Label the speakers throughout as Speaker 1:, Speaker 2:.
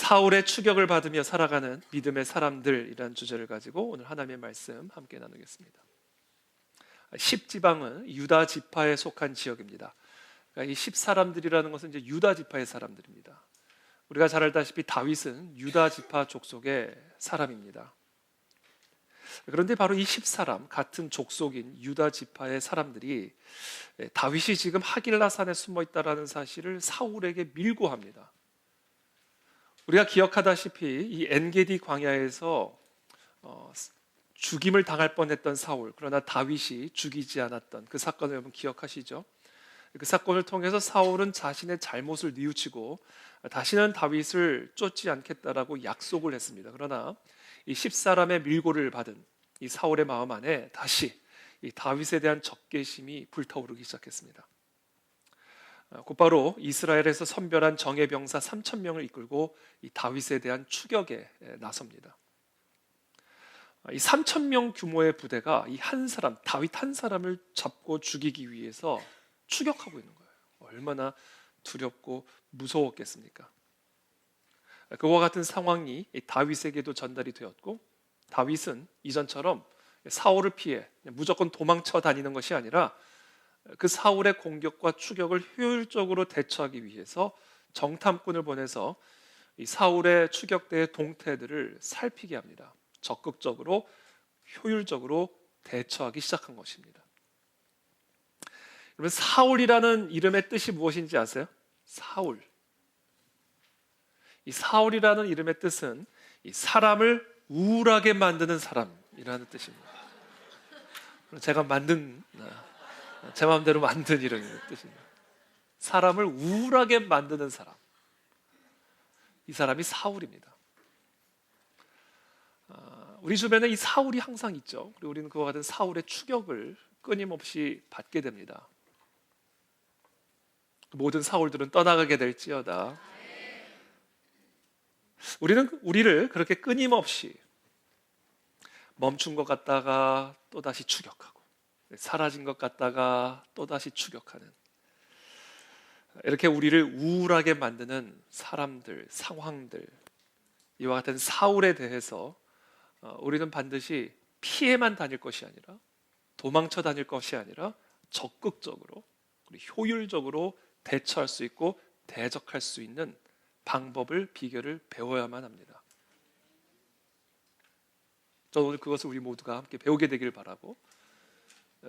Speaker 1: 사울의 추격을 받으며 살아가는 믿음의 사람들이라는 주제를 가지고 오늘 하나님의 말씀 함께 나누겠습니다. 10지방은 유다 지파에 속한 지역입니다. 그러니까 이 10사람들이라는 것은 이제 유다 지파의 사람들입니다. 우리가 잘 알다시피 다윗은 유다 지파 족속의 사람입니다. 그런데 바로 이 10사람, 같은 족속인 유다 지파의 사람들이 다윗이 지금 하길라 산에 숨어 있다는 사실을 사울에게 밀고 합니다. 우리가 기억하다시피 이 엔게디 광야에서 죽임을 당할 뻔했던 사울, 그러나 다윗이 죽이지 않았던 그 사건을 여러분 기억하시죠? 그 사건을 통해서 사울은 자신의 잘못을 뉘우치고 다시는 다윗을 쫓지 않겠다라고 약속을 했습니다. 그러나 이 10사람의 밀고를 받은 이 사울의 마음 안에 다시 이 다윗에 대한 적개심이 불타오르기 시작했습니다. 곧바로 이스라엘에서 선별한 정예병사 3,000명을 이끌고 이 다윗에 대한 추격에 나섭니다. 이 3,000명 규모의 부대가 이 한 사람, 다윗 한 사람을 잡고 죽이기 위해서 추격하고 있는 거예요. 얼마나 두렵고 무서웠겠습니까? 그와 같은 상황이 다윗에게도 전달이 되었고, 다윗은 이전처럼 사울을 피해 무조건 도망쳐 다니는 것이 아니라 그 사울의 공격과 추격을 효율적으로 대처하기 위해서 정탐꾼을 보내서 이 사울의 추격대의 동태들을 살피게 합니다. 적극적으로 효율적으로 대처하기 시작한 것입니다. 여러분, 사울이라는 이름의 뜻이 무엇인지 아세요? 사울. 이 사울이라는 이름의 뜻은 이 사람을 우울하게 만드는 사람이라는 뜻입니다. 제가 만든, 제 마음대로 만든 이름의 뜻입니다. 사람을 우울하게 만드는 사람. 이 사람이 사울입니다. 우리 주변에 이 사울이 항상 있죠. 그리고 우리는 그와 같은 사울의 추격을 끊임없이 받게 됩니다. 모든 사울들은 떠나가게 될지어다. 우리를 그렇게 끊임없이 멈춘 것 같다가 또다시 추격하고, 사라진 것 같다가 또다시 추격하는, 이렇게 우리를 우울하게 만드는 사람들, 상황들, 이와 같은 사울에 대해서 우리는 반드시 피해만 다닐 것이 아니라, 도망쳐 다닐 것이 아니라 적극적으로 그리고 효율적으로 대처할 수 있고 대적할 수 있는 방법을, 비결을 배워야만 합니다. 저는 오늘 그것을 우리 모두가 함께 배우게 되기를 바라고,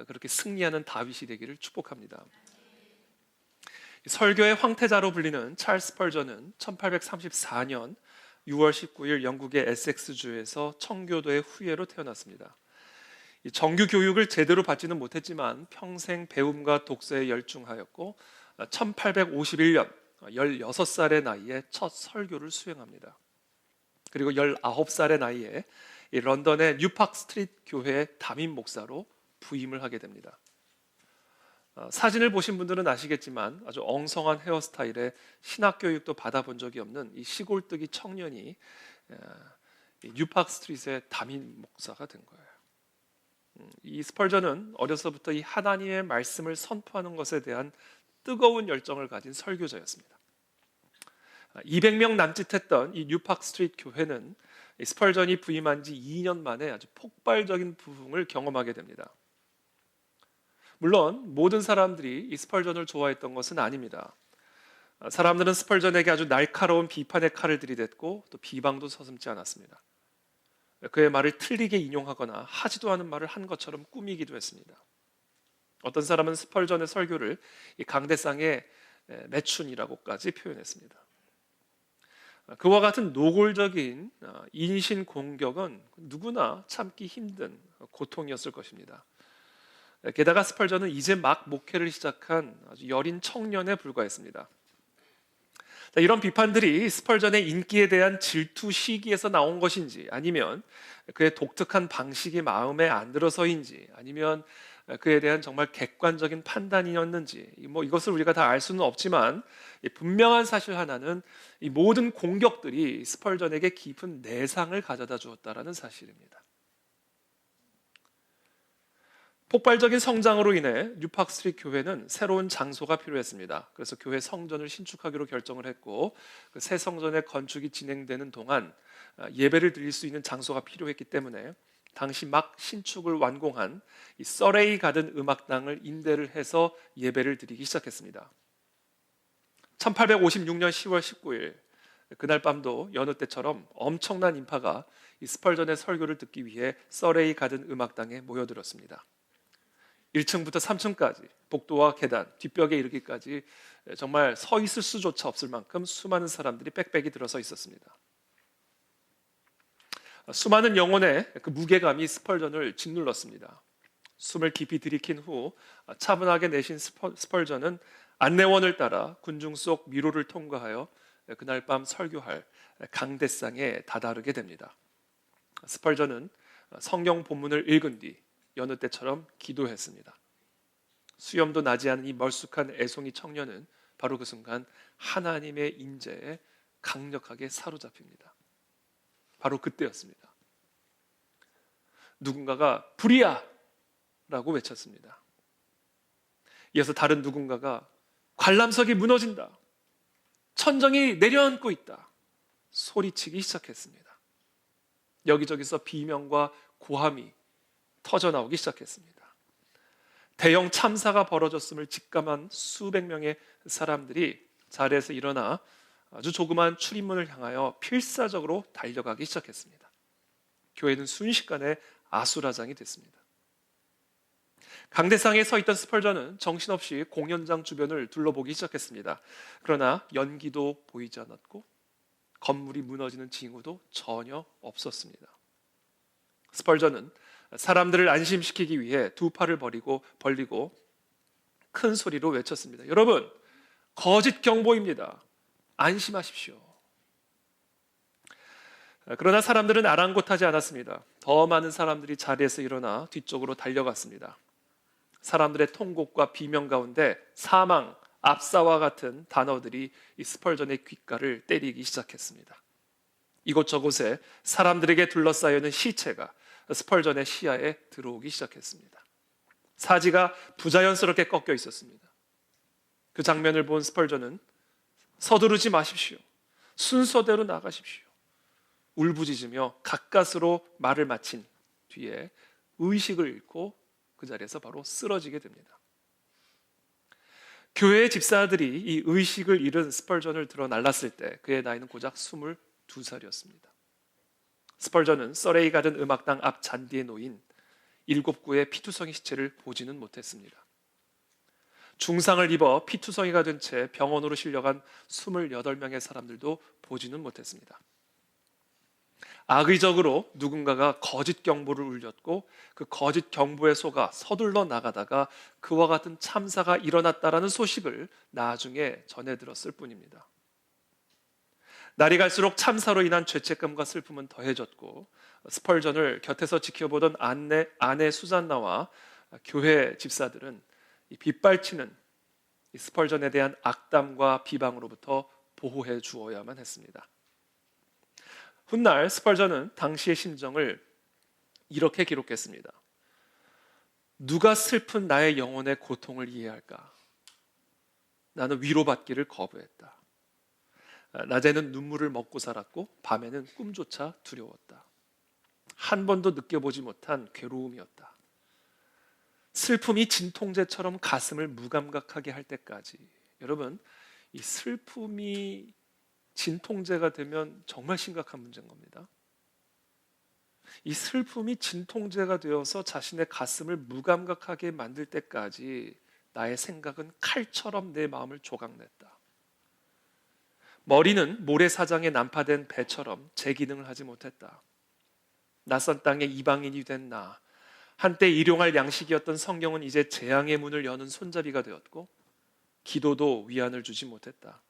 Speaker 1: 그렇게 승리하는 다윗이 되기를 축복합니다. 설교의 황태자로 불리는 찰스 스펄전은 1834년 6월 19일 영국의 에섹스주에서 청교도의 후예로 태어났습니다. 정규 교육을 제대로 받지는 못했지만 평생 배움과 독서에 열중하였고 1851년 16살의 나이에 첫 설교를 수행합니다. 그리고 19살의 나이에 이 런던의 뉴팍 스트리트 교회의 담임 목사로 부임을 하게 됩니다. 사진을 보신 분들은 아시겠지만 아주 엉성한 헤어스타일에 신학 교육도 받아본 적이 없는 이 시골뜨기 청년이 뉴팍 스트리트의 담임 목사가 된 거예요. 이 스펄전은 어려서부터 이 하나님의 말씀을 선포하는 것에 대한 뜨거운 열정을 가진 설교자였습니다. 200명 남짓했던 이 뉴팍 스트리트 교회는 스펄전이 부임한 지 2년 만에 아주 폭발적인 부흥을 경험하게 됩니다. 물론 모든 사람들이 이 스펄전을 좋아했던 것은 아닙니다. 사람들은 스펄전에게 아주 날카로운 비판의 칼을 들이댔고 또 비방도 서슴지 않았습니다. 그의 말을 틀리게 인용하거나 하지도 않은 말을 한 것처럼 꾸미기도 했습니다. 어떤 사람은 스펄전의 설교를 이 강대상의 매춘이라고까지 표현했습니다. 그와 같은 노골적인 인신 공격은 누구나 참기 힘든 고통이었을 것입니다. 게다가 스펄전은 이제 막 목회를 시작한 아주 여린 청년에 불과했습니다. 이런 비판들이 스펄전의 인기에 대한 질투 시기에서 나온 것인지, 아니면 그의 독특한 방식이 마음에 안 들어서인지, 아니면 그에 대한 정말 객관적인 판단이었는지, 이것을 우리가 다 알 수는 없지만 분명한 사실 하나는 이 모든 공격들이 스펄전에게 깊은 내상을 가져다 주었다라는 사실입니다. 폭발적인 성장으로 인해 뉴팍스트리트 교회는 새로운 장소가 필요했습니다. 그래서 교회 성전을 신축하기로 결정을 했고 그 새 성전의 건축이 진행되는 동안 예배를 드릴 수 있는 장소가 필요했기 때문에 당시 막 신축을 완공한 이 서레이 가든 음악당을 임대를 해서 예배를 드리기 시작했습니다. 1856년 10월 19일 그날 밤도 여느 때처럼 엄청난 인파가 이 스펄전의 설교를 듣기 위해 서레이 가든 음악당에 모여들었습니다. 1층부터 3층까지 복도와 계단, 뒷벽에 이르기까지 정말 서 있을 수조차 없을 만큼 수많은 사람들이 빽빽이 들어서 있었습니다. 수많은 영혼의 그 무게감이 스펄전을 짓눌렀습니다. 숨을 깊이 들이킨 후 차분하게 내신 스펄전은 안내원을 따라 군중 속 미로를 통과하여 그날 밤 설교할 강대상에 다다르게 됩니다. 스펄전은 성경 본문을 읽은 뒤 여느 때처럼 기도했습니다. 수염도 나지 않은 이 멀쑥한 애송이 청년은 바로 그 순간 하나님의 임재에 강력하게 사로잡힙니다. 바로 그때였습니다. 누군가가 불이야! 라고 외쳤습니다. 이어서 다른 누군가가 관람석이 무너진다. 천정이 내려앉고 있다. 소리치기 시작했습니다. 여기저기서 비명과 고함이 터져나오기 시작했습니다. 대형 참사가 벌어졌음을 직감한 수백 명의 사람들이 자리에서 일어나 아주 조그만 출입문을 향하여 필사적으로 달려가기 시작했습니다. 교회는 순식간에 아수라장이 됐습니다. 강대상에 서 있던 스펄전은 정신없이 공연장 주변을 둘러보기 시작했습니다. 그러나 연기도 보이지 않았고 건물이 무너지는 징후도 전혀 없었습니다. 스펄전은 사람들을 안심시키기 위해 두 팔을 벌리고 큰 소리로 외쳤습니다. 여러분, 거짓 경보입니다. 안심하십시오. 그러나 사람들은 아랑곳하지 않았습니다. 더 많은 사람들이 자리에서 일어나 뒤쪽으로 달려갔습니다. 사람들의 통곡과 비명 가운데 사망, 압사와 같은 단어들이 이 스펄전의 귓가를 때리기 시작했습니다. 이곳저곳에 사람들에게 둘러싸여 있는 시체가 스펄전의 시야에 들어오기 시작했습니다. 사지가 부자연스럽게 꺾여 있었습니다. 그 장면을 본 스펄전은 서두르지 마십시오. 순서대로 나가십시오. 울부짖으며 가까스로 말을 마친 뒤에 의식을 잃고 그 자리에서 바로 쓰러지게 됩니다. 교회의 집사들이 이 의식을 잃은 스펄전을 들어 날랐을 때 그의 나이는 고작 22살이었습니다. 스펄전은 서레이 가든 음악당 앞 잔디에 놓인 7구의 피투성이 시체를 보지는 못했습니다. 중상을 입어 피투성이가 된 채 병원으로 실려간 28명의 사람들도 보지는 못했습니다. 악의적으로 누군가가 거짓 경보를 울렸고 그 거짓 경보에 속아 서둘러 나가다가 그와 같은 참사가 일어났다라는 소식을 나중에 전해 들었을 뿐입니다. 날이 갈수록 참사로 인한 죄책감과 슬픔은 더해졌고 스펄전을 곁에서 지켜보던 아내 수잔나와 교회 집사들은 이 빗발치는 이 스펄전에 대한 악담과 비방으로부터 보호해 주어야만 했습니다. 훗날 스펄전은 당시의 심정을 이렇게 기록했습니다. 누가 슬픈 나의 영혼의 고통을 이해할까? 나는 위로받기를 거부했다. 낮에는 눈물을 먹고 살았고 밤에는 꿈조차 두려웠다. 한 번도 느껴보지 못한 괴로움이었다. 슬픔이 진통제처럼 가슴을 무감각하게 할 때까지. 여러분, 이 슬픔이 진통제가 되면 정말 심각한 문제인 겁니다. 이 슬픔이 진통제가 되어서 자신의 가슴을 무감각하게 만들 때까지 나의 생각은 칼처럼 내 마음을 조각냈다. 머리는 모래사장에 난파된 배처럼 제 기능을 하지 못했다. 낯선 땅에 이방인이 된 나, 한때 일용할 양식이었던 성경은 이제 재앙의 문을 여는 손잡이가 되었고 기도도 위안을 주지 못했다.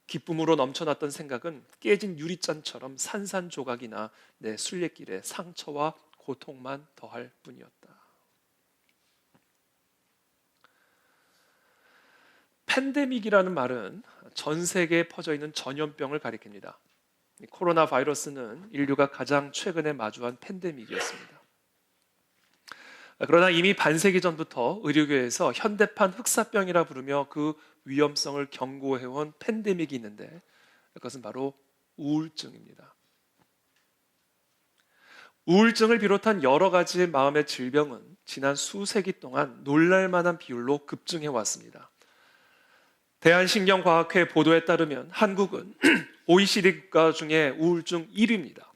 Speaker 1: 기쁨으로 넘쳐났던 생각은 깨진 유리잔처럼 산산조각이나 내 순례길에 상처와 고통만 더할 뿐이었다. 팬데믹이라는 말은 전 세계에 퍼져 있는 전염병을 가리킵니다. 코로나 바이러스는 인류가 가장 최근에 마주한 팬데믹이었습니다. 그러나 이미 반세기 전부터 의료계에서 현대판 흑사병이라 부르며 그 위험성을 경고해온 팬데믹이 있는데 그것은 바로 우울증입니다. 우울증을 비롯한 여러 가지 마음의 질병은 지난 수세기 동안 놀랄만한 비율로 급증해 왔습니다. 대한신경과학회 보도에 따르면 한국은 OECD 국가 중에 우울증 1위입니다.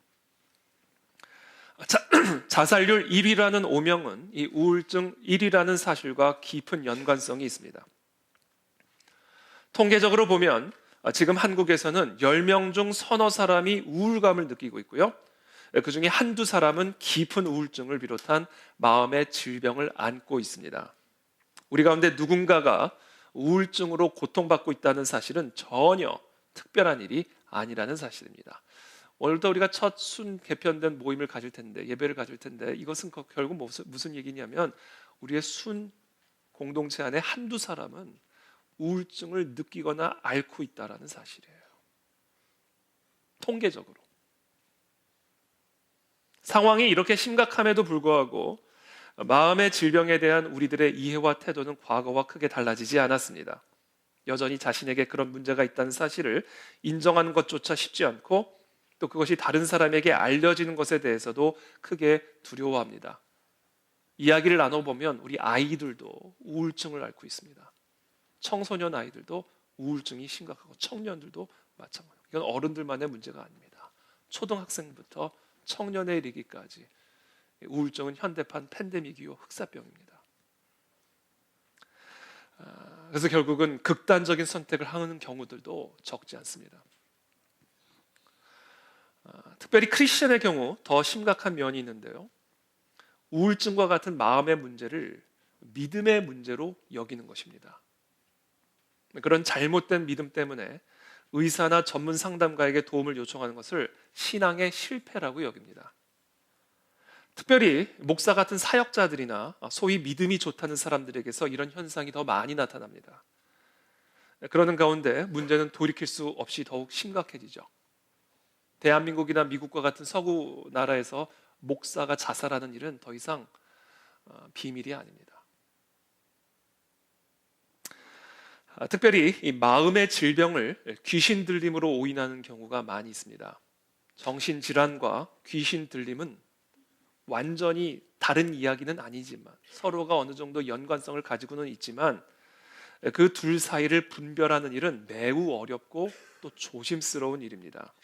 Speaker 1: 자살률 1위라는 오명은 이 우울증 1위라는 사실과 깊은 연관성이 있습니다. 통계적으로 보면 지금 한국에서는 10명 중 서너 사람이 우울감을 느끼고 있고요. 그 중에 한두 사람은 깊은 우울증을 비롯한 마음의 질병을 앓고 있습니다. 우리 가운데 누군가가 우울증으로 고통받고 있다는 사실은 전혀 특별한 일이 아니라는 사실입니다. 오늘부터 우리가 첫 순 개편된 모임을 가질 텐데, 예배를 가질 텐데, 이것은 결국 무슨 얘기냐면 우리의 순 공동체 안에 한두 사람은 우울증을 느끼거나 앓고 있다는 사실이에요. 통계적으로. 상황이 이렇게 심각함에도 불구하고 마음의 질병에 대한 우리들의 이해와 태도는 과거와 크게 달라지지 않았습니다. 여전히 자신에게 그런 문제가 있다는 사실을 인정하는 것조차 쉽지 않고 또 그것이 다른 사람에게 알려지는 것에 대해서도 크게 두려워합니다. 이야기를 나눠보면 우리 아이들도 우울증을 앓고 있습니다. 청소년 아이들도 우울증이 심각하고 청년들도 마찬가지입니다. 이건 어른들만의 문제가 아닙니다. 초등학생부터 청년에 이르기까지 우울증은 현대판 팬데믹 이후 흑사병입니다. 그래서 결국은 극단적인 선택을 하는 경우들도 적지 않습니다. 특별히 크리스천의 경우 더 심각한 면이 있는데요. 우울증과 같은 마음의 문제를 믿음의 문제로 여기는 것입니다. 그런 잘못된 믿음 때문에 의사나 전문 상담가에게 도움을 요청하는 것을 신앙의 실패라고 여깁니다. 특별히 목사 같은 사역자들이나 소위 믿음이 좋다는 사람들에게서 이런 현상이 더 많이 나타납니다. 그러는 가운데 문제는 돌이킬 수 없이 더욱 심각해지죠. 대한민국이나 미국과 같은 서구 나라에서 목사가 자살하는 일은 더 이상 비밀이 아닙니다. 특별히 이 마음의 질병을 귀신 들림으로 오인하는 경우가 많이 있습니다. 정신질환과 귀신 들림은 완전히 다른 이야기는 아니지만 서로가 어느 정도 연관성을 가지고는 있지만 그 둘 사이를 분별하는 일은 매우 어렵고 또 조심스러운 일입니다.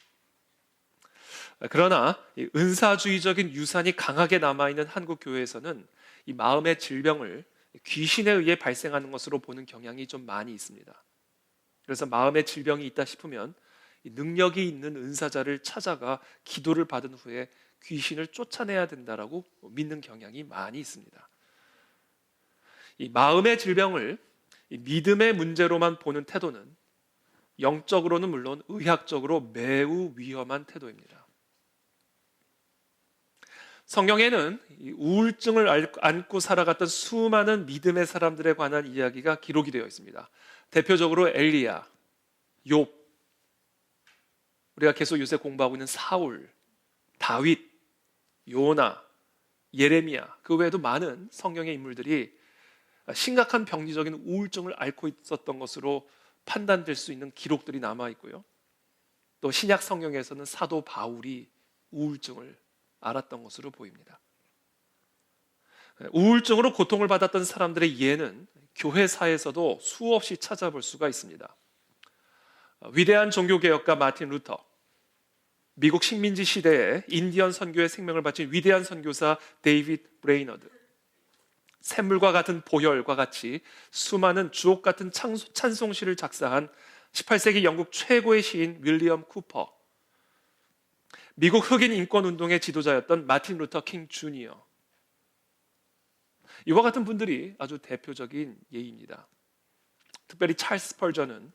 Speaker 1: 그러나 이 은사주의적인 유산이 강하게 남아있는 한국 교회에서는 이 마음의 질병을 귀신에 의해 발생하는 것으로 보는 경향이 좀 많이 있습니다. 그래서 마음의 질병이 있다 싶으면 능력이 있는 은사자를 찾아가 기도를 받은 후에 귀신을 쫓아내야 된다라고 믿는 경향이 많이 있습니다. 이 마음의 질병을 믿음의 문제로만 보는 태도는 영적으로는 물론 의학적으로 매우 위험한 태도입니다. 성경에는 우울증을 안고 살아갔던 수많은 믿음의 사람들에 관한 이야기가 기록이 되어 있습니다. 대표적으로 엘리야, 욥, 우리가 계속 요새 공부하고 있는 사울, 다윗, 요나, 예레미야, 그 외에도 많은 성경의 인물들이 심각한 병리적인 우울증을 앓고 있었던 것으로 판단될 수 있는 기록들이 남아 있고요. 또 신약 성경에서는 사도 바울이 우울증을 앓았던 것으로 보입니다. 우울증으로 고통을 받았던 사람들의 예는 교회사에서도 수없이 찾아볼 수가 있습니다. 위대한 종교개혁가 마틴 루터, 미국 식민지 시대에 인디언 선교에 생명을 바친 위대한 선교사 데이비드 브레이너드, 샘물과 같은 보혈과 같이 수많은 주옥 같은 찬송시를 작사한 18세기 영국 최고의 시인 윌리엄 쿠퍼, 미국 흑인 인권운동의 지도자였던 마틴 루터 킹 주니어, 이와 같은 분들이 아주 대표적인 예입니다. 특별히 찰스 스펄전은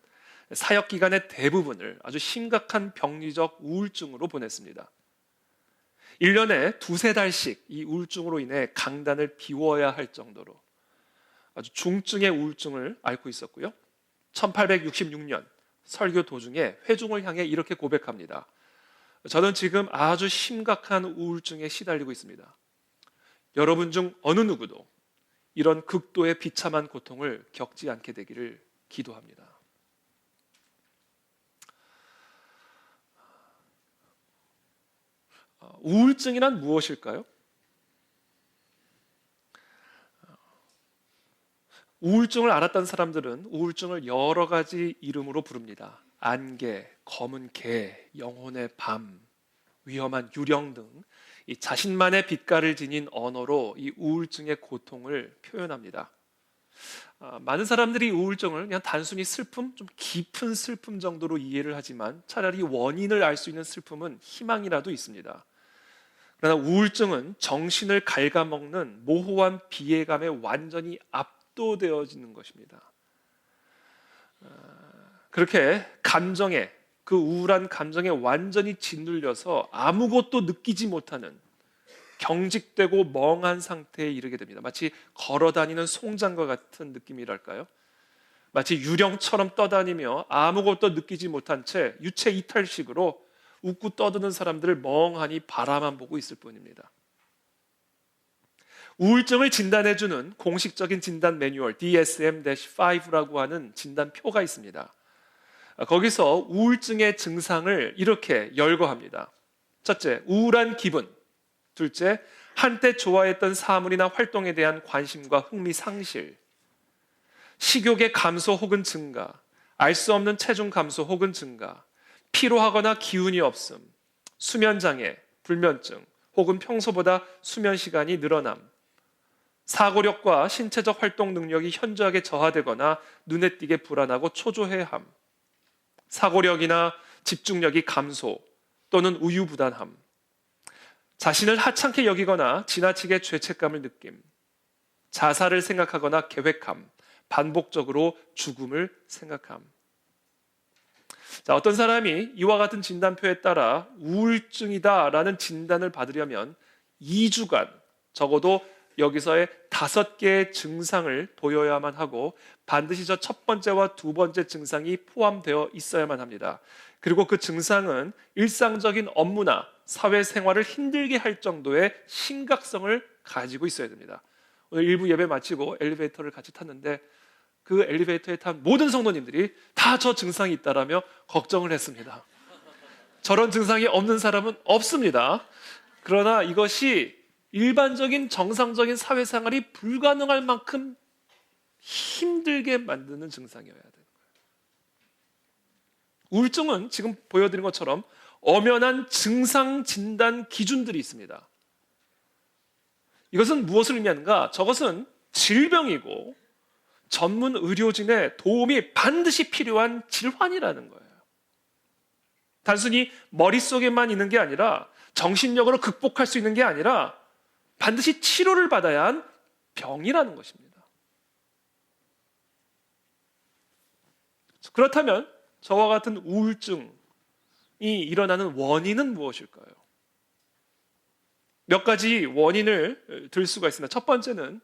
Speaker 1: 사역 기간의 대부분을 아주 심각한 병리적 우울증으로 보냈습니다. 1년에 두세 달씩 이 우울증으로 인해 강단을 비워야 할 정도로 아주 중증의 우울증을 앓고 있었고요. 1866년 설교 도중에 회중을 향해 이렇게 고백합니다. 저는 지금 아주 심각한 우울증에 시달리고 있습니다. 여러분 중 어느 누구도 이런 극도의 비참한 고통을 겪지 않게 되기를 기도합니다. 우울증이란 무엇일까요? 우울증을 알았던 사람들은 우울증을 여러 가지 이름으로 부릅니다. 안개, 검은 개, 영혼의 밤, 위험한 유령 등 이 자신만의 빛깔을 지닌 언어로 이 우울증의 고통을 표현합니다. 많은 사람들이 우울증을 그냥 단순히 슬픔, 좀 깊은 슬픔 정도로 이해를 하지만 차라리 원인을 알 수 있는 슬픔은 희망이라도 있습니다. 그러나 우울증은 정신을 갉아먹는 모호한 비애감에 완전히 압도되어지는 것입니다. 그렇게 감정에, 그 우울한 감정에 완전히 짓눌려서 아무것도 느끼지 못하는 경직되고 멍한 상태에 이르게 됩니다. 마치 걸어다니는 송장과 같은 느낌이랄까요? 마치 유령처럼 떠다니며 아무것도 느끼지 못한 채 유체 이탈식으로 웃고 떠드는 사람들을 멍하니 바라만 보고 있을 뿐입니다. 우울증을 진단해주는 공식적인 진단 매뉴얼 DSM-5라고 하는 진단표가 있습니다. 거기서 우울증의 증상을 이렇게 열거합니다. 첫째, 우울한 기분. 둘째, 한때 좋아했던 사물이나 활동에 대한 관심과 흥미 상실. 식욕의 감소 혹은 증가. 알 수 없는 체중 감소 혹은 증가. 피로하거나 기운이 없음. 수면장애, 불면증 혹은 평소보다 수면 시간이 늘어남. 사고력과 신체적 활동 능력이 현저하게 저하되거나 눈에 띄게 불안하고 초조해함. 사고력이나 집중력이 감소 또는 우유부단함, 자신을 하찮게 여기거나 지나치게 죄책감을 느낌, 자살을 생각하거나 계획함, 반복적으로 죽음을 생각함. 자, 어떤 사람이 이와 같은 진단표에 따라 우울증이다라는 진단을 받으려면 2주간 적어도 여기서의 5개의 증상을 보여야만 하고 반드시 저 첫 번째와 두 번째 증상이 포함되어 있어야만 합니다. 그리고 그 증상은 일상적인 업무나 사회생활을 힘들게 할 정도의 심각성을 가지고 있어야 됩니다. 오늘 일부 예배 마치고 엘리베이터를 같이 탔는데 그 엘리베이터에 탄 모든 성도님들이 다 저 증상이 있다라며 걱정을 했습니다. 저런 증상이 없는 사람은 없습니다. 그러나 이것이 일반적인 정상적인 사회생활이 불가능할 만큼 힘들게 만드는 증상이어야 되는 거예요. 우울증은 지금 보여드린 것처럼 엄연한 증상 진단 기준들이 있습니다. 이것은 무엇을 의미하는가? 저것은 질병이고 전문 의료진의 도움이 반드시 필요한 질환이라는 거예요. 단순히 머릿속에만 있는 게 아니라 정신력으로 극복할 수 있는 게 아니라 반드시 치료를 받아야 한 병이라는 것입니다. 그렇다면 저와 같은 우울증이 일어나는 원인은 무엇일까요? 몇 가지 원인을 들 수가 있습니다. 첫 번째는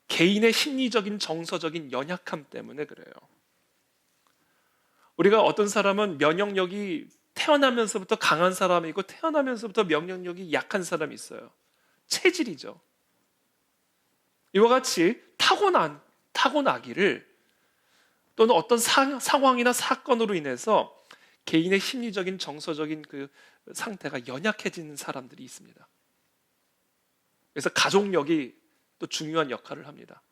Speaker 1: 개인의 심리적인 정서적인 연약함 때문에 그래요. 우리가 어떤 사람은 면역력이 태어나면서부터 강한 사람이 있고 태어나면서부터 면역력이 약한 사람이 있어요. 체질이죠. 이와 같이 타고나기를 또는 어떤 상황이나 사건으로 인해서 개인의 심리적인 정서적인 그 상태가 연약해지는 사람들이 있습니다. 그래서 가족력이 또 중요한 역할을 합니다.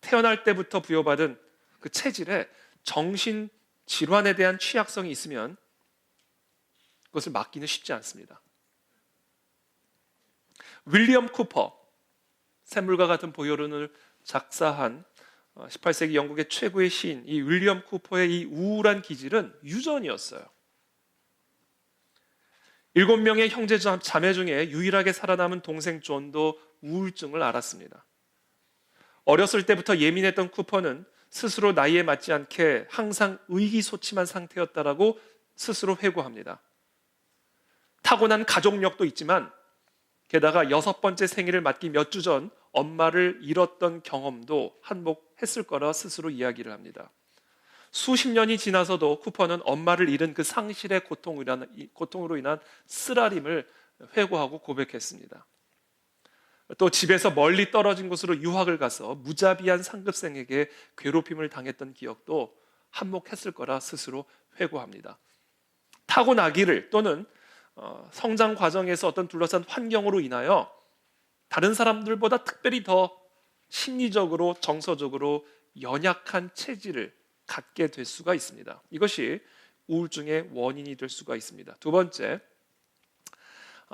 Speaker 1: 태어날 때부터 부여받은 그 체질에 정신 질환에 대한 취약성이 있으면 그것을 막기는 쉽지 않습니다. 윌리엄 쿠퍼, 샘물과 같은 보혈론을 작사한 18세기 영국의 최고의 시인 이 윌리엄 쿠퍼의 이 우울한 기질은 유전이었어요. 7명의 형제 자매 중에 유일하게 살아남은 동생 존도 우울증을 앓았습니다. 어렸을 때부터 예민했던 쿠퍼는 스스로 나이에 맞지 않게 항상 의기소침한 상태였다라고 스스로 회고합니다. 타고난 가족력도 있지만 게다가 6번째 생일을 맞기 몇 주 전 엄마를 잃었던 경험도 한몫했을 거라 스스로 이야기를 합니다. 수십 년이 지나서도 쿠퍼는 엄마를 잃은 그 상실의 고통으로 인한 쓰라림을 회고하고 고백했습니다. 또 집에서 멀리 떨어진 곳으로 유학을 가서 무자비한 상급생에게 괴롭힘을 당했던 기억도 한몫했을 거라 스스로 회고합니다. 타고나기를 또는 성장 과정에서 어떤 둘러싼 환경으로 인하여 다른 사람들보다 특별히 더 심리적으로 정서적으로 연약한 체질을 갖게 될 수가 있습니다. 이것이 우울증의 원인이 될 수가 있습니다. 두 번째,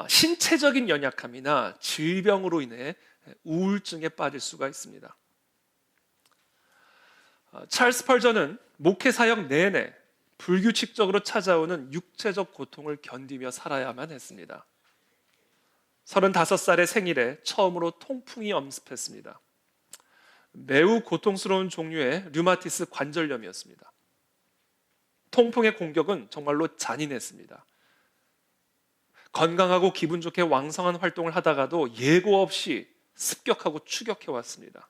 Speaker 1: 신체적인 연약함이나 질병으로 인해 우울증에 빠질 수가 있습니다. 찰스 펄전은 목회 사역 내내 불규칙적으로 찾아오는 육체적 고통을 견디며 살아야만 했습니다. 35살의 생일에 처음으로 통풍이 엄습했습니다. 매우 고통스러운 종류의 류마티스 관절염이었습니다. 통풍의 공격은 정말로 잔인했습니다. 건강하고 기분 좋게 왕성한 활동을 하다가도 예고 없이 습격하고 추격해 왔습니다.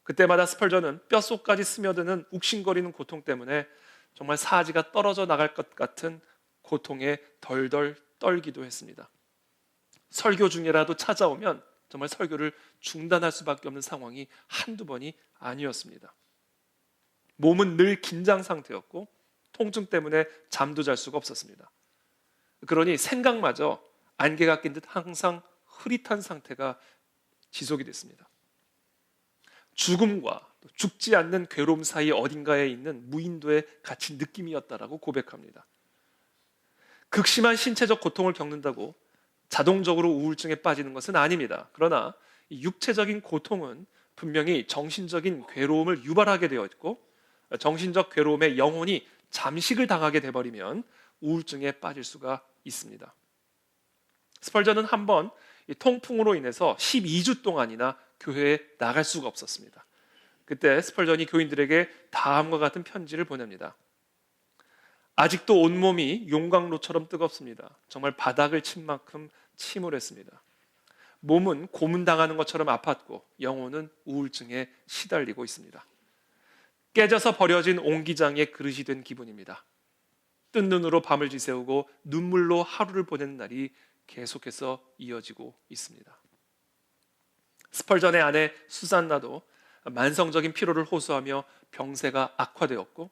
Speaker 1: 그때마다 스펄전은 뼛속까지 스며드는 욱신거리는 고통 때문에 정말 사지가 떨어져 나갈 것 같은 고통에 덜덜 떨기도 했습니다. 설교 중이라도 찾아오면 정말 설교를 중단할 수밖에 없는 상황이 한두 번이 아니었습니다. 몸은 늘 긴장 상태였고 통증 때문에 잠도 잘 수가 없었습니다. 그러니 생각마저 안개가 낀 듯 항상 흐릿한 상태가 지속이 됐습니다. 죽음과 죽지 않는 괴로움 사이 어딘가에 있는 무인도에 갇힌 느낌이었다라고 고백합니다. 극심한 신체적 고통을 겪는다고 자동적으로 우울증에 빠지는 것은 아닙니다. 그러나 이 육체적인 고통은 분명히 정신적인 괴로움을 유발하게 되어 있고 정신적 괴로움에 영혼이 잠식을 당하게 돼버리면 우울증에 빠질 수가 있습니다. 스펄전은 한번 이 통풍으로 인해서 12주 동안이나 교회에 나갈 수가 없었습니다. 그때 스펄전이 교인들에게 다음과 같은 편지를 보냅니다. 아직도 온몸이 용광로처럼 뜨겁습니다. 정말 바닥을 친 만큼 침울했습니다. 몸은 고문당하는 것처럼 아팠고 영혼은 우울증에 시달리고 있습니다. 깨져서 버려진 옹기장의 그릇이 된 기분입니다. 뜬 눈으로 밤을 지새우고 눈물로 하루를 보내는 날이 계속해서 이어지고 있습니다. 스펄전의 아내 수산나도 만성적인 피로를 호소하며 병세가 악화되었고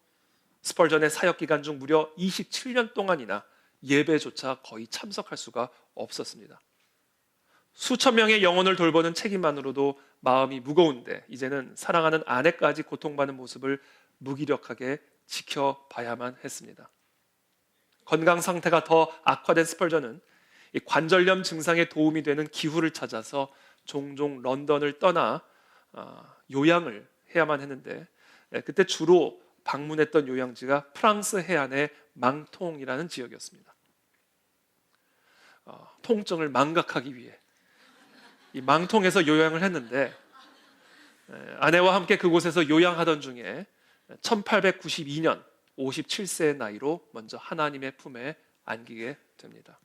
Speaker 1: 스펄전의 사역 기간 중 무려 27년 동안이나 예배조차 거의 참석할 수가 없었습니다. 수천 명의 영혼을 돌보는 책임만으로도 마음이 무거운데 이제는 사랑하는 아내까지 고통받는 모습을 무기력하게 지켜봐야만 했습니다. 건강 상태가 더 악화된 스펄전은 이 관절염 증상에 도움이 되는 기후를 찾아서 종종 런던을 떠나 요양을 해야만 했는데 그때 주로 방문했던 요양지가 프랑스 해안의 망통이라는 지역이었습니다. 통증을 망각하기 위해 이 망통에서 요양을 했는데 아내와 함께 그곳에서 요양하던 중에 1892년 57세의 나이로 먼저 하나님의 품에 안기게 됩니다.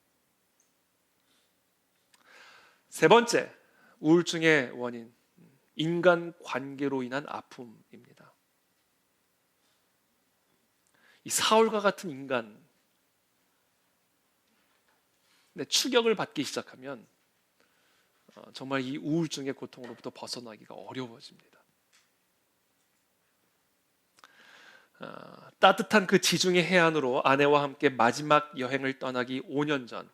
Speaker 1: 세 번째, 우울증의 원인, 인간 관계로 인한 아픔입니다. 이 사울과 같은 인간의 추격을 받기 시작하면 정말 이 우울증의 고통으로부터 벗어나기가 어려워집니다. 따뜻한 그 지중해 해안으로 아내와 함께 마지막 여행을 떠나기 5년 전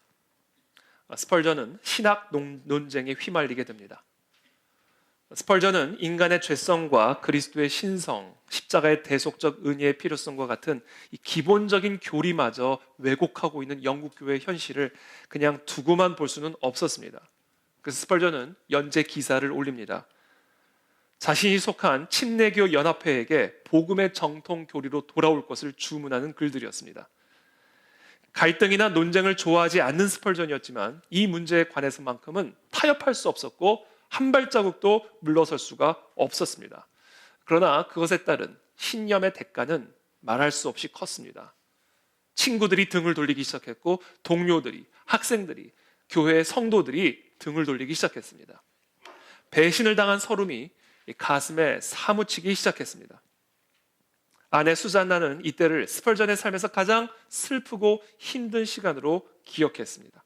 Speaker 1: 스펄전은 신학 논쟁에 휘말리게 됩니다. 스펄전은 인간의 죄성과 그리스도의 신성, 십자가의 대속적 은혜의 필요성과 같은 이 기본적인 교리마저 왜곡하고 있는 영국 교회의 현실을 그냥 두고만 볼 수는 없었습니다. 그래서 스펄전은 연재 기사를 올립니다. 자신이 속한 침례교 연합회에게 복음의 정통 교리로 돌아올 것을 주문하는 글들이었습니다. 갈등이나 논쟁을 좋아하지 않는 스펄전이었지만 이 문제에 관해서만큼은 타협할 수 없었고 한 발자국도 물러설 수가 없었습니다. 그러나 그것에 따른 신념의 대가는 말할 수 없이 컸습니다. 친구들이 등을 돌리기 시작했고 동료들이, 학생들이, 교회의 성도들이 등을 돌리기 시작했습니다. 배신을 당한 서름이 가슴에 사무치기 시작했습니다. 아내 수잔나는 이때를 스펄전의 삶에서 가장 슬프고 힘든 시간으로 기억했습니다.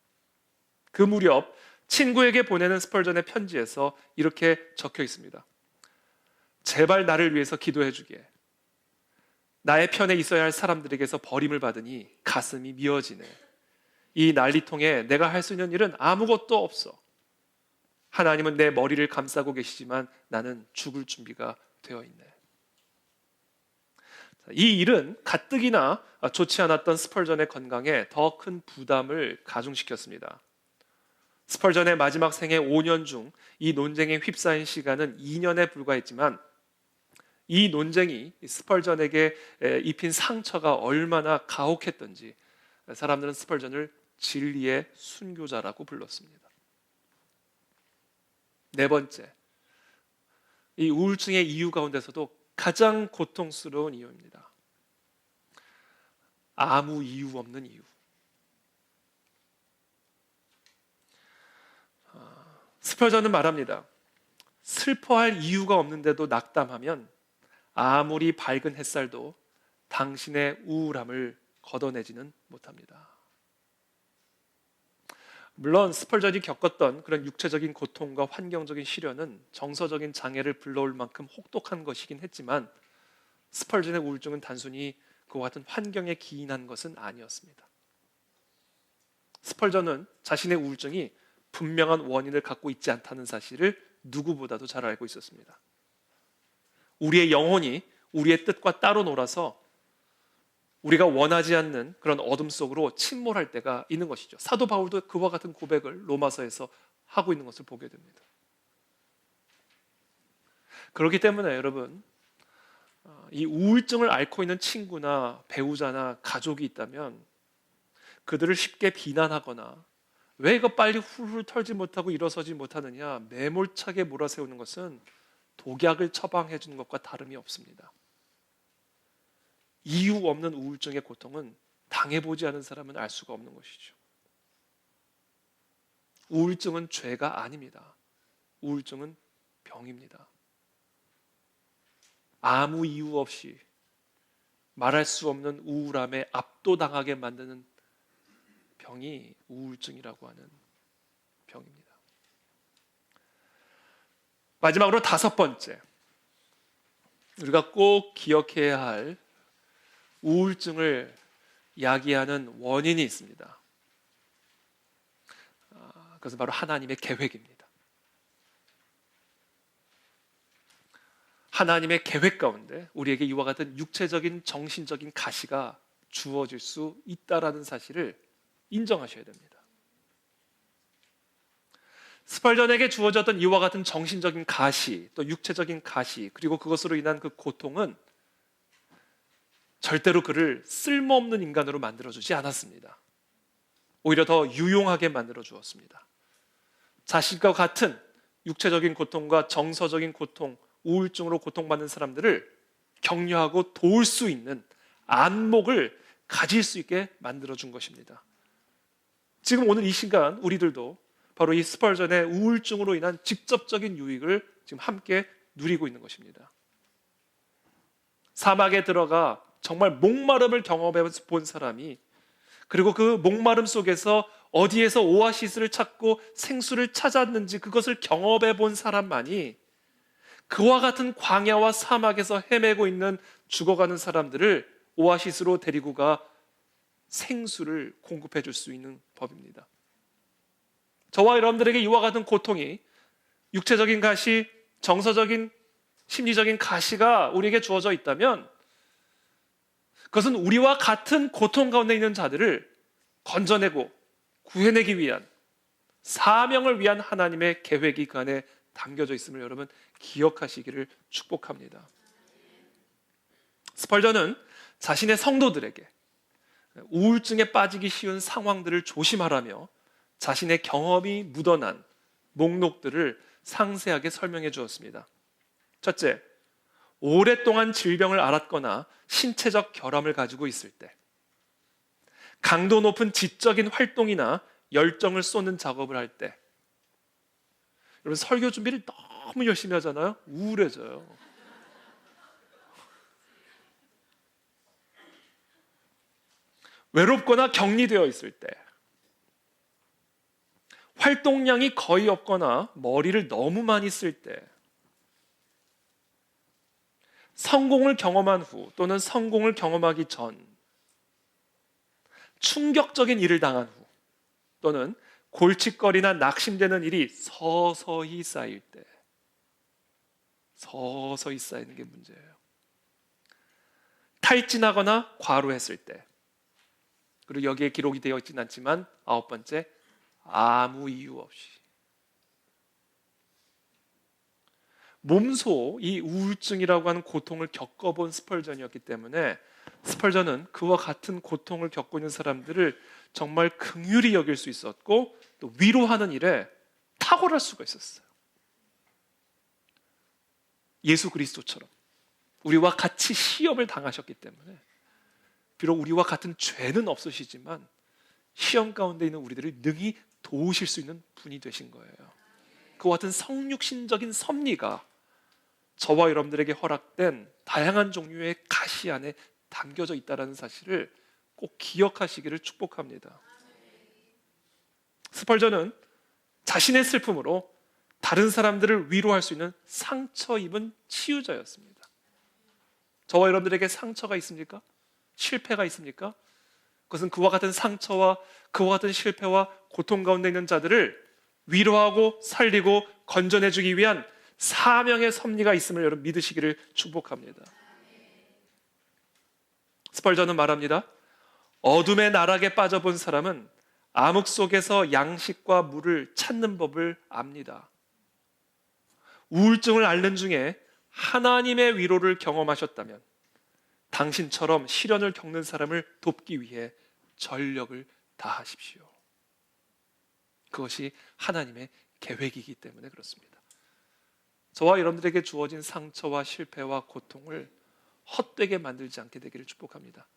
Speaker 1: 그 무렵 친구에게 보내는 스펄전의 편지에서 이렇게 적혀 있습니다. 제발 나를 위해서 기도해 주게. 나의 편에 있어야 할 사람들에게서 버림을 받으니 가슴이 미어지네. 이 난리통에 내가 할 수 있는 일은 아무것도 없어. 하나님은 내 머리를 감싸고 계시지만 나는 죽을 준비가 되어 있네. 이 일은 가뜩이나 좋지 않았던 스펄전의 건강에 더 큰 부담을 가중시켰습니다. 스펄전의 마지막 생애 5년 중 이 논쟁에 휩싸인 시간은 2년에 불과했지만 이 논쟁이 스펄전에게 입힌 상처가 얼마나 가혹했던지 사람들은 스펄전을 진리의 순교자라고 불렀습니다. 네 번째, 이 우울증의 이유 가운데서도 가장 고통스러운 이유입니다. 아무 이유 없는 이유. 스펄전은 말합니다. 슬퍼할 이유가 없는데도 낙담하면 아무리 밝은 햇살도 당신의 우울함을 걷어내지는 못합니다. 물론 스펄전이 겪었던 그런 육체적인 고통과 환경적인 시련은 정서적인 장애를 불러올 만큼 혹독한 것이긴 했지만 스펄전의 우울증은 단순히 그와 같은 환경에 기인한 것은 아니었습니다. 스펄전은 자신의 우울증이 분명한 원인을 갖고 있지 않다는 사실을 누구보다도 잘 알고 있었습니다. 우리의 영혼이 우리의 뜻과 따로 놀아서 우리가 원하지 않는 그런 어둠 속으로 침몰할 때가 있는 것이죠. 사도 바울도 그와 같은 고백을 로마서에서 하고 있는 것을 보게 됩니다. 그렇기 때문에 여러분, 이 우울증을 앓고 있는 친구나 배우자나 가족이 있다면 그들을 쉽게 비난하거나 왜 이거 빨리 훌훌 털지 못하고 일어서지 못하느냐 매몰차게 몰아세우는 것은 독약을 처방해 주는 것과 다름이 없습니다. 이유 없는 우울증의 고통은 당해보지 않은 사람은 알 수가 없는 것이죠. 우울증은 죄가 아닙니다. 우울증은 병입니다. 아무 이유 없이 말할 수 없는 우울함에 압도당하게 만드는 병이 우울증이라고 하는 병입니다. 마지막으로 다섯 번째, 우리가 꼭 기억해야 할 우울증을 야기하는 원인이 있습니다. 그것은 바로 하나님의 계획입니다. 하나님의 계획 가운데 우리에게 이와 같은 육체적인 정신적인 가시가 주어질 수 있다라는 사실을 인정하셔야 됩니다. 스펄전에게 주어졌던 이와 같은 정신적인 가시, 또 육체적인 가시, 그리고 그것으로 인한 그 고통은 절대로 그를 쓸모없는 인간으로 만들어주지 않았습니다. 오히려 더 유용하게 만들어 주었습니다. 자신과 같은 육체적인 고통과 정서적인 고통, 우울증으로 고통받는 사람들을 격려하고 도울 수 있는 안목을 가질 수 있게 만들어준 것입니다. 지금 오늘 이 시간 우리들도 바로 이 스펄전의 우울증으로 인한 직접적인 유익을 지금 함께 누리고 있는 것입니다. 사막에 들어가 정말 목마름을 경험해 본 사람이, 그리고 그 목마름 속에서 어디에서 오아시스를 찾고 생수를 찾았는지 그것을 경험해 본 사람만이 그와 같은 광야와 사막에서 헤매고 있는 죽어가는 사람들을 오아시스로 데리고 가 생수를 공급해 줄 수 있는 법입니다. 저와 여러분들에게 이와 같은 고통이, 육체적인 가시, 정서적인 심리적인 가시가 우리에게 주어져 있다면 그것은 우리와 같은 고통 가운데 있는 자들을 건져내고 구해내기 위한, 사명을 위한 하나님의 계획이 그 안에 담겨져 있음을 여러분 기억하시기를 축복합니다. 스펄전은 자신의 성도들에게 우울증에 빠지기 쉬운 상황들을 조심하라며 자신의 경험이 묻어난 목록들을 상세하게 설명해 주었습니다. 첫째, 오랫동안 질병을 앓았거나 신체적 결함을 가지고 있을 때, 강도 높은 지적인 활동이나 열정을 쏟는 작업을 할 때. 여러분, 설교 준비를 너무 열심히 하잖아요. 우울해져요. 외롭거나 격리되어 있을 때, 활동량이 거의 없거나 머리를 너무 많이 쓸 때, 성공을 경험한 후 또는 성공을 경험하기 전, 충격적인 일을 당한 후 또는 골칫거리나 낙심되는 일이 서서히 쌓일 때, 서서히 쌓이는 게 문제예요. 탈진하거나 과로했을 때, 그리고 여기에 기록이 되어 있지는 않지만 9번째, 아무 이유 없이. 몸소 이 우울증이라고 하는 고통을 겪어본 스펄전이었기 때문에 스펄전은 그와 같은 고통을 겪고 있는 사람들을 정말 긍휼히 여길 수 있었고 또 위로하는 일에 탁월할 수가 있었어요. 예수 그리스도처럼 우리와 같이 시험을 당하셨기 때문에 비록 우리와 같은 죄는 없으시지만 시험 가운데 있는 우리들을 능히 도우실 수 있는 분이 되신 거예요. 그와 같은 성육신적인 섭리가 저와 여러분들에게 허락된 다양한 종류의 가시 안에 담겨져 있다는 사실을 꼭 기억하시기를 축복합니다. 스펄전은 자신의 슬픔으로 다른 사람들을 위로할 수 있는 상처 입은 치유자였습니다. 저와 여러분들에게 상처가 있습니까? 실패가 있습니까? 그것은 그와 같은 상처와 그와 같은 실패와 고통 가운데 있는 자들을 위로하고 살리고 건져내주기 위한 사명의 섭리가 있음을 여러분 믿으시기를 축복합니다. 스펄전은 말합니다. 어둠의 나락에 빠져본 사람은 암흑 속에서 양식과 물을 찾는 법을 압니다. 우울증을 앓는 중에 하나님의 위로를 경험하셨다면 당신처럼 시련을 겪는 사람을 돕기 위해 전력을 다하십시오. 그것이 하나님의 계획이기 때문에 그렇습니다. 저와 여러분들에게 주어진 상처와 실패와 고통을 헛되게 만들지 않게 되기를 축복합니다.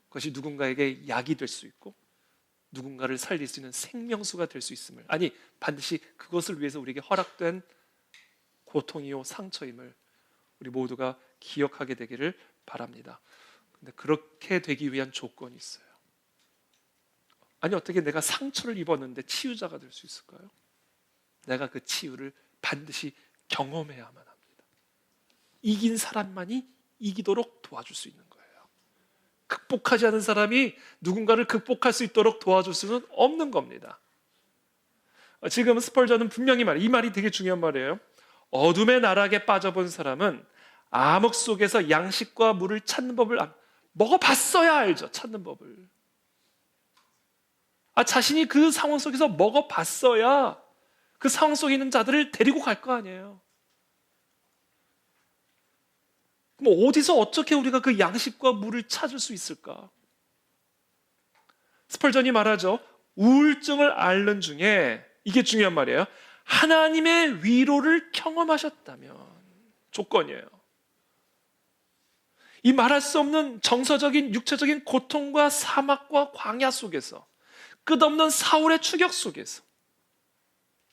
Speaker 1: 그것이 누군가에게 약이 될 수 있고 누군가를 살릴 수 있는 생명수가 될 수 있음을, 아니 반드시 그것을 위해서 우리에게 허락된 고통이요 상처임을 우리 모두가 기억하게 되기를 바랍니다. 근데 그렇게 되기 위한 조건이 있어요. 아니 어떻게 내가 상처를 입었는데 치유자가 될 수 있을까요? 내가 그 치유를 반드시 경험해야만 합니다. 이긴 사람만이 이기도록 도와줄 수 있는 거예요. 극복하지 않은 사람이 누군가를 극복할 수 있도록 도와줄 수는 없는 겁니다. 지금 스펄전은 분명히 말해요. 이 말이 되게 중요한 말이에요. 어둠의 나락에 빠져본 사람은 암흑 속에서 양식과 물을 찾는 법을 먹어봤어야 알죠. 찾는 법을. 자신이 그 상황 속에서 먹어봤어야 그 상황 속에 있는 자들을 데리고 갈 거 아니에요. 그럼 어디서 어떻게 우리가 그 양식과 물을 찾을 수 있을까? 스펄전이 말하죠. 우울증을 앓는 중에, 이게 중요한 말이에요, 하나님의 위로를 경험하셨다면, 조건이에요. 이 말할 수 없는 정서적인 육체적인 고통과 사막과 광야 속에서, 끝없는 사울의 추격 속에서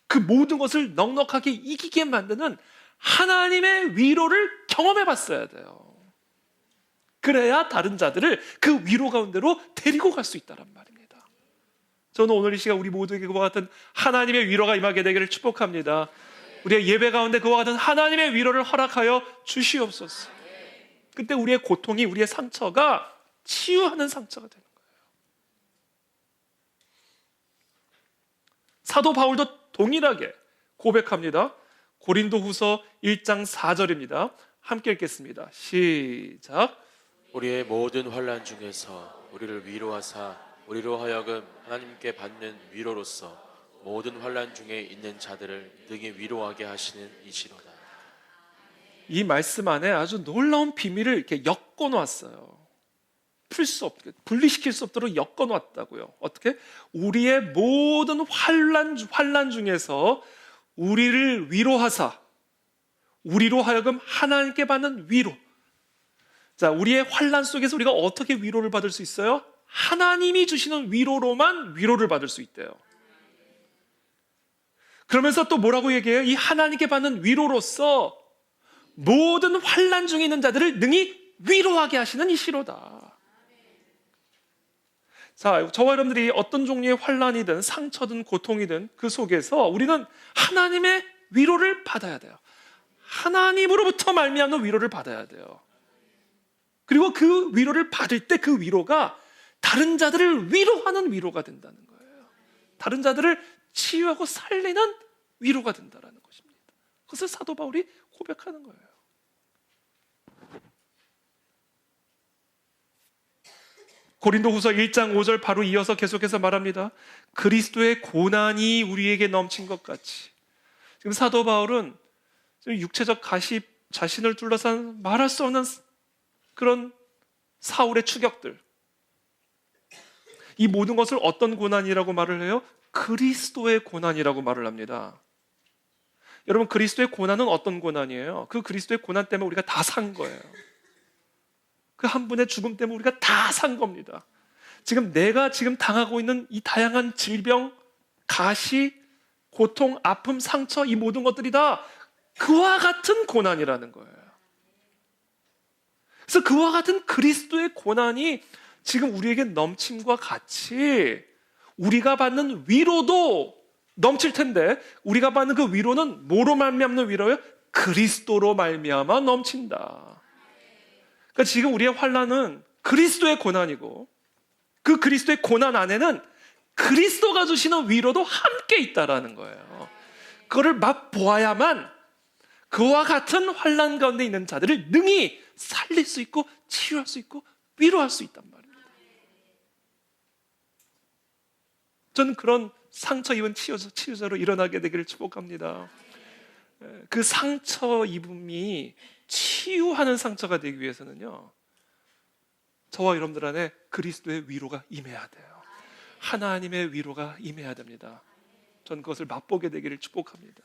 Speaker 1: 그 모든 것을 넉넉하게 이기게 만드는 하나님의 위로를 경험해 봤어야 돼요. 그래야 다른 자들을 그 위로 가운데로 데리고 갈 수 있다는 말입니다. 저는 오늘 이 시간 우리 모두에게 그와 같은 하나님의 위로가 임하게 되기를 축복합니다. 우리의 예배 가운데 그와 같은 하나님의 위로를 허락하여 주시옵소서. 그때 우리의 고통이, 우리의 상처가 치유하는 상처가 되는 거예요. 사도 바울도 동일하게 고백합니다. 고린도후서 1장 4절입니다. 함께 읽겠습니다. 시작.
Speaker 2: 우리의 모든 환난 중에서 우리를 위로하사 우리로 하여금 하나님께 받는 위로로서 모든 환난 중에 있는 자들을 능히 위로하게 하시는 이시로다.
Speaker 1: 이 말씀 안에 아주 놀라운 비밀을 이렇게 엮어 놓았어요. 풀 수 없게, 분리시킬 수 없도록 엮어 놓았다고요. 어떻게? 우리의 모든 환난 중에서 우리를 위로하사 우리로 하여금 하나님께 받는 위로. 자, 우리의 환난 속에서 우리가 어떻게 위로를 받을 수 있어요? 하나님이 주시는 위로로만 위로를 받을 수 있대요. 그러면서 또 뭐라고 얘기해요? 이 하나님께 받는 위로로서 모든 환난 중에 있는 자들을 능히 위로하게 하시는 이시로다. 자, 저와 여러분들이 어떤 종류의 환난이든 상처든 고통이든 그 속에서 우리는 하나님의 위로를 받아야 돼요. 하나님으로부터 말미암는 위로를 받아야 돼요. 그리고 그 위로를 받을 때 그 위로가 다른 자들을 위로하는 위로가 된다는 거예요. 다른 자들을 치유하고 살리는 위로가 된다는 것입니다. 그것을 사도 바울이 고백하는 거예요. 고린도후서 1장 5절 바로 이어서 계속해서 말합니다. 그리스도의 고난이 우리에게 넘친 것 같이. 지금 사도 바울은 육체적 가십, 자신을 둘러싼 말할 수 없는 그런 사울의 추격들, 이 모든 것을 어떤 고난이라고 말을 해요? 그리스도의 고난이라고 말을 합니다. 여러분, 그리스도의 고난은 어떤 고난이에요? 그 그리스도의 고난 때문에 우리가 다 산 거예요. 그 한 분의 죽음 때문에 우리가 다 산 겁니다. 지금 내가 지금 당하고 있는 이 다양한 질병, 가시, 고통, 아픔, 상처, 이 모든 것들이 다 그와 같은 고난이라는 거예요. 그래서 그와 같은 그리스도의 고난이 지금 우리에게 넘침과 같이 우리가 받는 위로도 넘칠 텐데, 우리가 받는 그 위로는 뭐로 말미암는 위로예요? 그리스도로 말미암아 넘친다. 그러니까 지금 우리의 환난은 그리스도의 고난이고, 그 그리스도의 고난 안에는 그리스도가 주시는 위로도 함께 있다라는 거예요. 그거를 맛보아야만 그와 같은 환난 가운데 있는 자들을 능히 살릴 수 있고 치유할 수 있고 위로할 수 있단 말입니다. 저는 그런 상처 입은 치유자로 일어나게 되기를 축복합니다. 그 상처 입음이 치유하는 상처가 되기 위해서는요, 저와 여러분들 안에 그리스도의 위로가 임해야 돼요. 하나님의 위로가 임해야 됩니다. 저는 그것을 맛보게 되기를 축복합니다.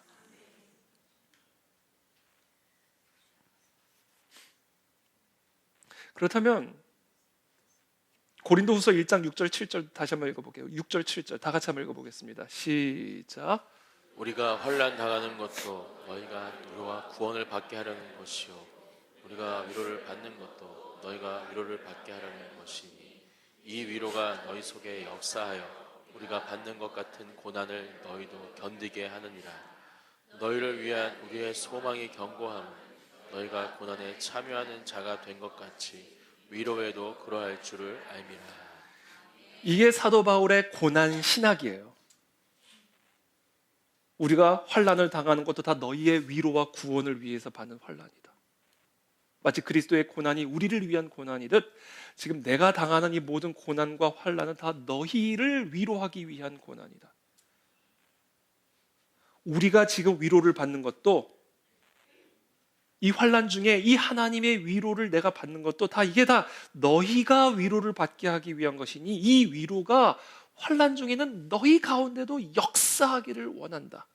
Speaker 1: 그렇다면 고린도후서 1장 6절 7절 다시 한번 읽어볼게요. 6절 7절 다 같이 한번 읽어보겠습니다. 시작.
Speaker 2: 우리가 환난 당하는 것도 너희가 위로와 구원을 받게 하려는 것이요, 우리가 위로를 받는 것도 너희가 위로를 받게 하려는 것이니, 이 위로가 너희 속에 역사하여 우리가 받는 것 같은 고난을 너희도 견디게 하느니라. 너희를 위한 우리의 소망이 견고함은 너희가 고난에 참여하는 자가 된 것 같이 위로에도 그러할 줄을 알미라.
Speaker 1: 이게 사도 바울의 고난 신학이에요. 우리가 환난을 당하는 것도 다 너희의 위로와 구원을 위해서 받는 환난이다. 마치 그리스도의 고난이 우리를 위한 고난이듯 지금 내가 당하는 이 모든 고난과 환난은 다 너희를 위로하기 위한 고난이다. 우리가 지금 위로를 받는 것도, 이 환난 중에 이 하나님의 위로를 내가 받는 것도 이게 다 너희가 위로를 받게 하기 위한 것이니, 이 위로가 환난 중에는 너희 가운데도 역사하기를 원한다.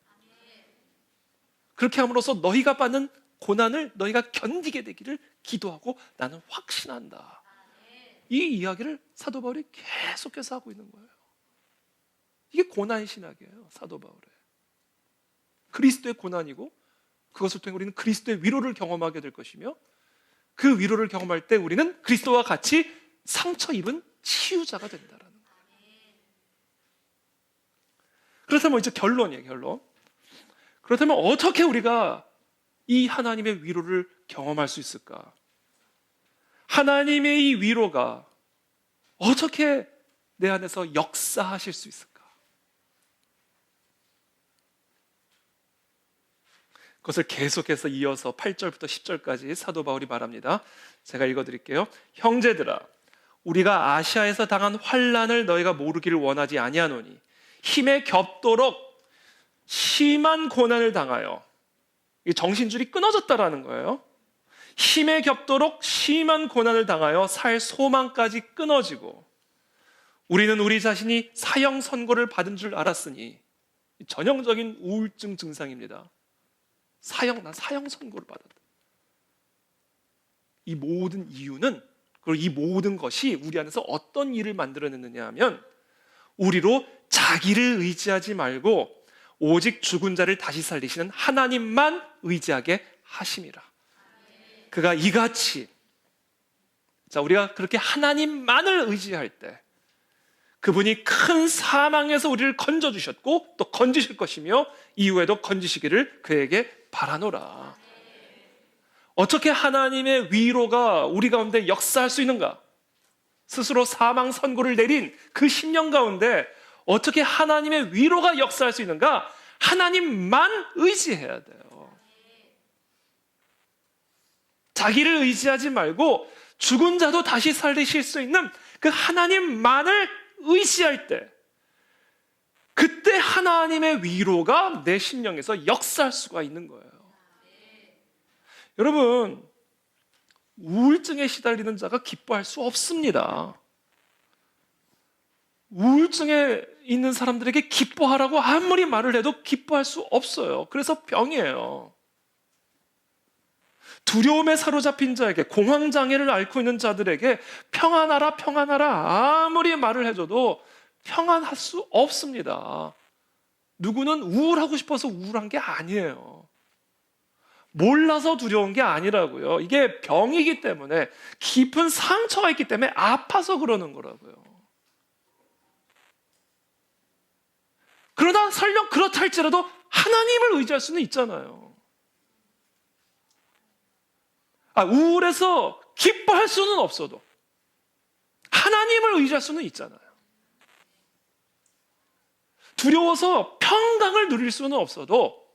Speaker 1: 그렇게 함으로써 너희가 받는 고난을 너희가 견디게 되기를 기도하고 나는 확신한다. 이 이야기를 사도 바울이 계속해서 하고 있는 거예요. 이게 고난 신학이에요. 사도 바울의 그리스도의 고난이고, 그것을 통해 우리는 그리스도의 위로를 경험하게 될 것이며, 그 위로를 경험할 때 우리는 그리스도와 같이 상처 입은 치유자가 된다라는 거예요. 그렇다면 이제 결론이에요. 결론. 그렇다면 어떻게 우리가 이 하나님의 위로를 경험할 수 있을까? 하나님의 이 위로가 어떻게 내 안에서 역사하실 수 있을까? 그것을 계속해서 이어서 8절부터 10절까지 사도 바울이 말합니다. 제가 읽어드릴게요. 형제들아, 우리가 아시아에서 당한 환난을 너희가 모르기를 원하지 아니하노니, 힘에 겹도록 심한 고난을 당하여, 이 정신줄이 끊어졌다라는 거예요. 힘에 겹도록 심한 고난을 당하여 살 소망까지 끊어지고, 우리는 우리 자신이 사형 선고를 받은 줄 알았으니, 전형적인 우울증 증상입니다. 난 사형 선고를 받았다. 이 모든 이유는, 그리고 이 모든 것이 우리 안에서 어떤 일을 만들어냈느냐 하면, 우리로 자기를 의지하지 말고 오직 죽은 자를 다시 살리시는 하나님만 의지하게 하심이라. 그가 이같이, 우리가 그렇게 하나님만을 의지할 때, 그분이 큰 사망에서 우리를 건져주셨고 또 건지실 것이며 이후에도 건지시기를 그에게 바라노라. 어떻게 하나님의 위로가 우리 가운데 역사할 수 있는가? 스스로 사망 선고를 내린 그 10년 가운데 어떻게 하나님의 위로가 역사할 수 있는가? 하나님만 의지해야 돼요. 자기를 의지하지 말고 죽은 자도 다시 살리실 수 있는 그 하나님만을 의지할 때, 그때 하나님의 위로가 내 심령에서 역사할 수가 있는 거예요. 여러분, 우울증에 시달리는 자가 기뻐할 수 없습니다. 우울증에 있는 사람들에게 기뻐하라고 아무리 말을 해도 기뻐할 수 없어요. 그래서 병이에요. 두려움에 사로잡힌 자에게, 공황장애를 앓고 있는 자들에게 평안하라 평안하라 아무리 말을 해줘도 평안할 수 없습니다. 누구는 우울하고 싶어서 우울한 게 아니에요. 몰라서 두려운 게 아니라고요. 이게 병이기 때문에, 깊은 상처가 있기 때문에 아파서 그러는 거라고요. 그러나 설령 그렇다 할지라도 하나님을 의지할 수는 있잖아요. 우울해서 기뻐할 수는 없어도 하나님을 의지할 수는 있잖아요. 두려워서 평강을 누릴 수는 없어도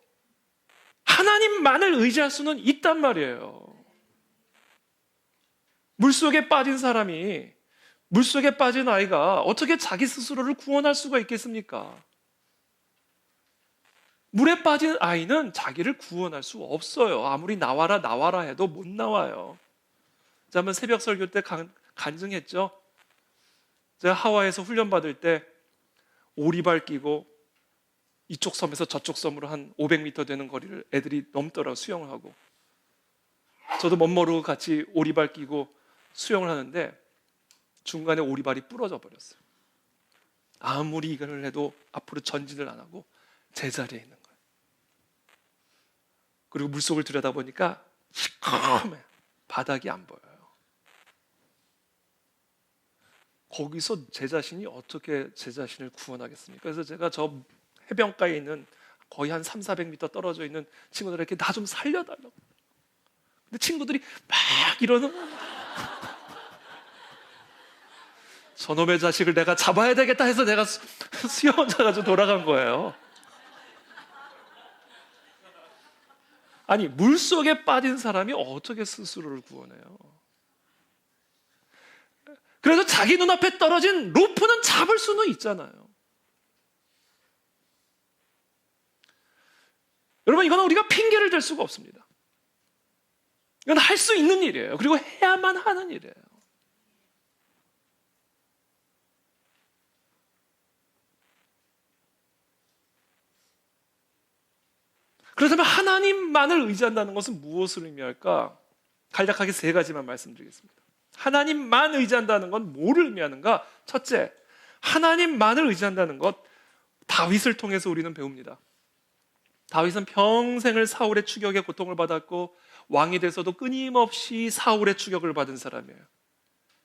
Speaker 1: 하나님만을 의지할 수는 있단 말이에요. 물속에 빠진 사람이, 물속에 빠진 아이가 어떻게 자기 스스로를 구원할 수가 있겠습니까? 물에 빠진 아이는 자기를 구원할 수 없어요. 아무리 나와라 나와라 해도 못 나와요. 자, 한번 새벽 설교 때 간증했죠. 제가 하와이에서 훈련 받을 때 오리발 끼고 이쪽 섬에서 저쪽 섬으로 한 500m 되는 거리를 애들이 넘더라고요. 수영을 하고. 저도 멋모르고 같이 오리발 끼고 수영을 하는데 중간에 오리발이 부러져 버렸어요. 아무리 이걸 해도 앞으로 전진을 안 하고 제자리에 있는 거예요. 그리고 물속을 들여다보니까 시커매, 바닥이 안 보여요. 거기서 제 자신이 어떻게 제 자신을 구원하겠습니까? 그래서 제가 저 해변가에 있는 거의 한 300-400m 떨어져 있는 친구들에게 나 좀 살려달라고. 근데 친구들이 막 이러는 거예요. 저놈의 자식을 내가 잡아야 되겠다 해서 내가 수영 자가지고 돌아간 거예요. 아니, 물속에 빠진 사람이 어떻게 스스로를 구원해요? 그래서 자기 눈앞에 떨어진 로프는 잡을 수는 있잖아요. 여러분, 이건 우리가 핑계를 댈 수가 없습니다. 이건 할 수 있는 일이에요. 그리고 해야만 하는 일이에요. 그렇다면 하나님만을 의지한다는 것은 무엇을 의미할까? 간략하게 3가지만 말씀드리겠습니다. 하나님만 의지한다는 건 뭐를 의미하는가? 첫째, 하나님만을 의지한다는 것, 다윗을 통해서 우리는 배웁니다. 다윗은 평생을 사울의 추격에 고통을 받았고 왕이 돼서도 끊임없이 사울의 추격을 받은 사람이에요.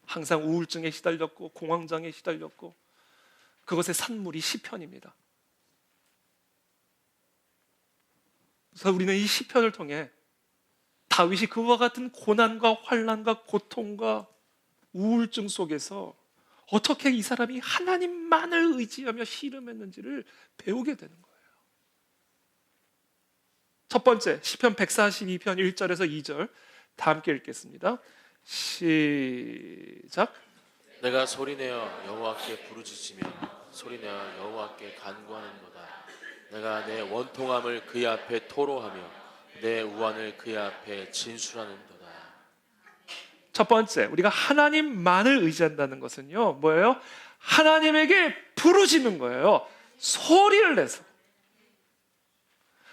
Speaker 1: 항상 우울증에 시달렸고 공황장애에 시달렸고, 그것의 산물이 시편입니다. 그래서 우리는 이 시편을 통해 다윗이 그와 같은 고난과 환난과 고통과 우울증 속에서 어떻게 이 사람이 하나님만을 의지하며 씨름했는지를 배우게 되는 거예요. 첫 번째, 시편 142편 1절에서 2절 다 함께 읽겠습니다. 시작.
Speaker 2: 내가 소리내어 여호와께 부르짖으며 소리내어 여호와께 간구하는도다. 내가 내 원통함을 그의 앞에 토로하며 내 우환을 그의 앞에 진술하는도다.
Speaker 1: 첫 번째, 우리가 하나님만을 의지한다는 것은요, 뭐예요? 하나님에게 부르짖는 거예요. 소리를 내서.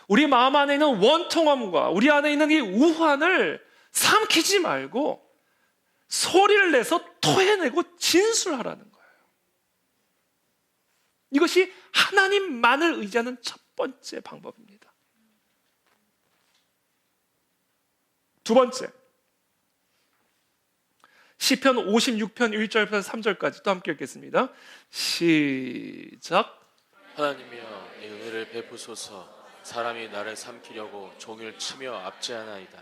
Speaker 1: 우리 마음 안에 있는 원통함과 우리 안에 있는 이 우환을 삼키지 말고 소리를 내서 토해내고 진술하라는 거예요. 이것이 하나님만을 의지하는 첫 번째 방법입니다. 두 번째, 시편 56편 1절부터 3절까지 또 함께 읽겠습니다. 시작.
Speaker 2: 하나님이여 이 은혜를 베푸소서. 사람이 나를 삼키려고 종일 치며 압제하나이다.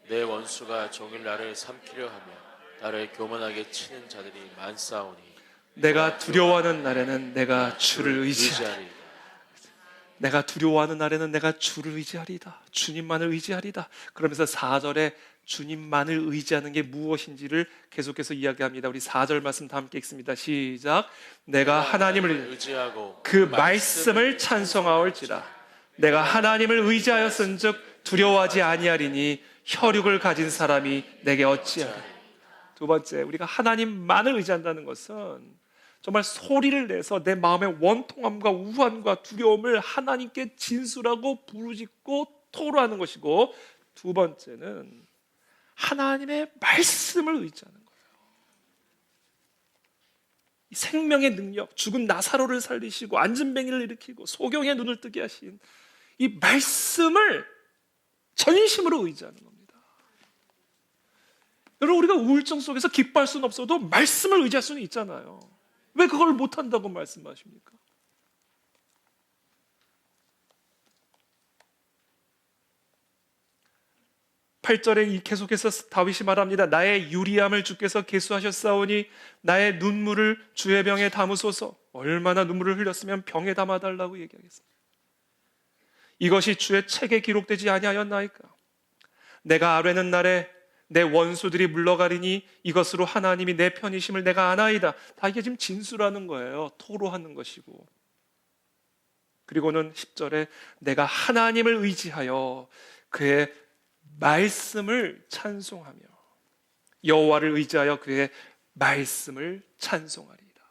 Speaker 2: 내 원수가 종일 나를 삼키려 하며 나를 교만하게 치는 자들이 많사오니
Speaker 1: 내가 두려워하는 날에는 내가 주를 의지하리.
Speaker 2: 의지하리이다.
Speaker 1: 내가 두려워하는 날에는 내가 주를 의지하리다. 주님만을 의지하리다. 그러면서 4절에 주님만을 의지하는 게 무엇인지를 계속해서 이야기합니다. 우리 4절 말씀 다 함께 읽습니다. 시작. 내가 하나님을
Speaker 2: 의지하고
Speaker 1: 그 말씀을 찬송하올지라. 내가 하나님을 의지하였은즉 두려워하지 아니하리니 혈육을 가진 사람이 내게 어찌하리. 두 번째, 우리가 하나님만을 의지한다는 것은 정말 소리를 내서 내 마음의 원통함과 우환과 두려움을 하나님께 진술하고 부르짖고 토로하는 것이고, 두 번째는 하나님의 말씀을 의지하는 거예요. 이 생명의 능력, 죽은 나사로를 살리시고 안진뱅이를 일으키고 소경의 눈을 뜨게 하신 이 말씀을 전심으로 의지하는 겁니다. 여러분, 우리가 우울증 속에서 기뻐할 수는 없어도 말씀을 의지할 수는 있잖아요. 왜 그걸 못한다고 말씀하십니까? 팔 절에 계속해서 다윗이 말합니다. 나의 유리함을 주께서 계수하셨사오니 나의 눈물을 주의 병에 담으소서. 얼마나 눈물을 흘렸으면 병에 담아달라고 얘기하겠습니다. 이것이 주의 책에 기록되지 아니하였나이까? 내가 아뢰는 날에 내 원수들이 물러가리니 이것으로 하나님이 내 편이심을 내가 아나이다. 다 이게 지금 진술하는 거예요. 토로하는 것이고. 그리고는 10절에 내가 하나님을 의지하여 그의 말씀을 찬송하며 여호와를 의지하여 그의 말씀을 찬송하리라.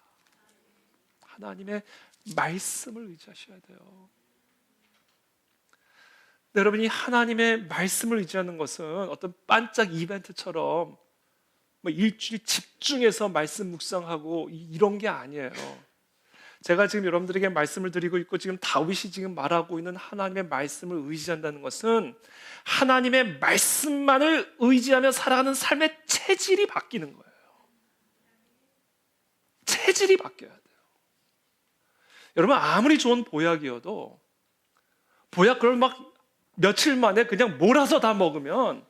Speaker 1: 하나님의 말씀을 의지하셔야 돼요. 여러분이 하나님의 말씀을 의지하는 것은 어떤 반짝 이벤트처럼 뭐 일주일 집중해서 말씀 묵상하고 이런 게 아니에요. 제가 지금 여러분들에게 말씀을 드리고 있고 지금 다윗이 지금 말하고 있는 하나님의 말씀을 의지한다는 것은 하나님의 말씀만을 의지하며 살아가는 삶의 체질이 바뀌는 거예요. 체질이 바뀌어야 돼요. 여러분, 아무리 좋은 보약이어도 보약 그걸 막 며칠 만에 그냥 몰아서 다 먹으면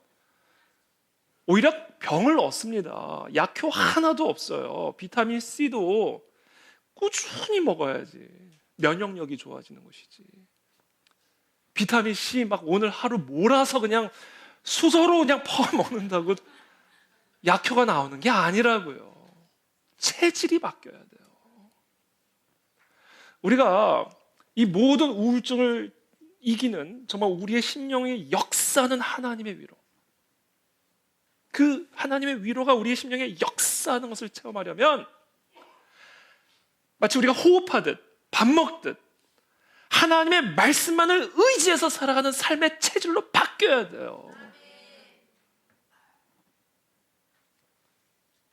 Speaker 1: 오히려 병을 얻습니다. 약효 하나도 없어요. 비타민 C도 꾸준히 먹어야지 면역력이 좋아지는 것이지. 비타민 C 막 오늘 하루 몰아서 그냥 수소로 그냥 퍼먹는다고 약효가 나오는 게 아니라고요. 체질이 바뀌어야 돼요. 우리가 이 모든 우울증을 이기는 정말 우리의 심령의 역사는 하나님의 위로. 그 하나님의 위로가 우리의 심령에 역사하는 것을 체험하려면 마치 우리가 호흡하듯 밥 먹듯 하나님의 말씀만을 의지해서 살아가는 삶의 체질로 바뀌어야 돼요.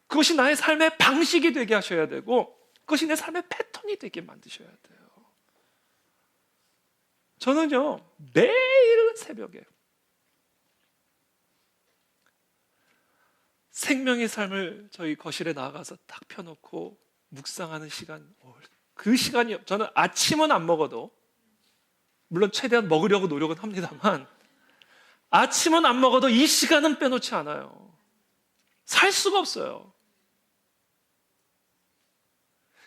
Speaker 1: 그것이 나의 삶의 방식이 되게 하셔야 되고 그것이 내 삶의 패턴이 되게 만드셔야 돼요. 저는요, 매일 새벽에 생명의 삶을 저희 거실에 나가서 딱 펴놓고 묵상하는 시간, 그 시간이, 저는 아침은 안 먹어도, 물론 최대한 먹으려고 노력은 합니다만, 아침은 안 먹어도 이 시간은 빼놓지 않아요. 살 수가 없어요.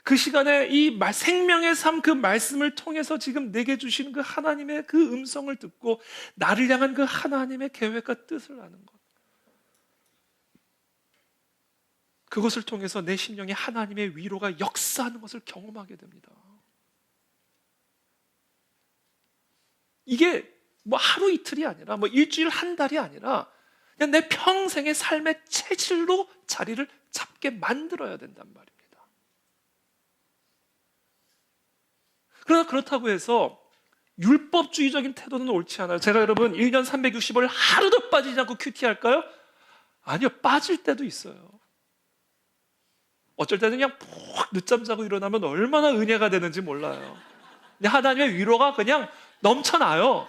Speaker 1: 그 시간에 이 생명의 삶 그 말씀을 통해서 지금 내게 주시는 그 하나님의 그 음성을 듣고 나를 향한 그 하나님의 계획과 뜻을 아는 것. 그것을 통해서 내 심령에 하나님의 위로가 역사하는 것을 경험하게 됩니다. 이게 뭐 하루 이틀이 아니라 뭐 일주일 한 달이 아니라 그냥 내 평생의 삶의 체질로 자리를 잡게 만들어야 된단 말입니다. 그러나 그렇다고 해서 율법주의적인 태도는 옳지 않아요. 제가 여러분 1년 365일 하루도 빠지지 않고 큐티할까요? 아니요, 빠질 때도 있어요. 어쩔 때는 그냥 푹 늦잠 자고 일어나면 얼마나 은혜가 되는지 몰라요. 그냥 하나님의 위로가 그냥 넘쳐나요.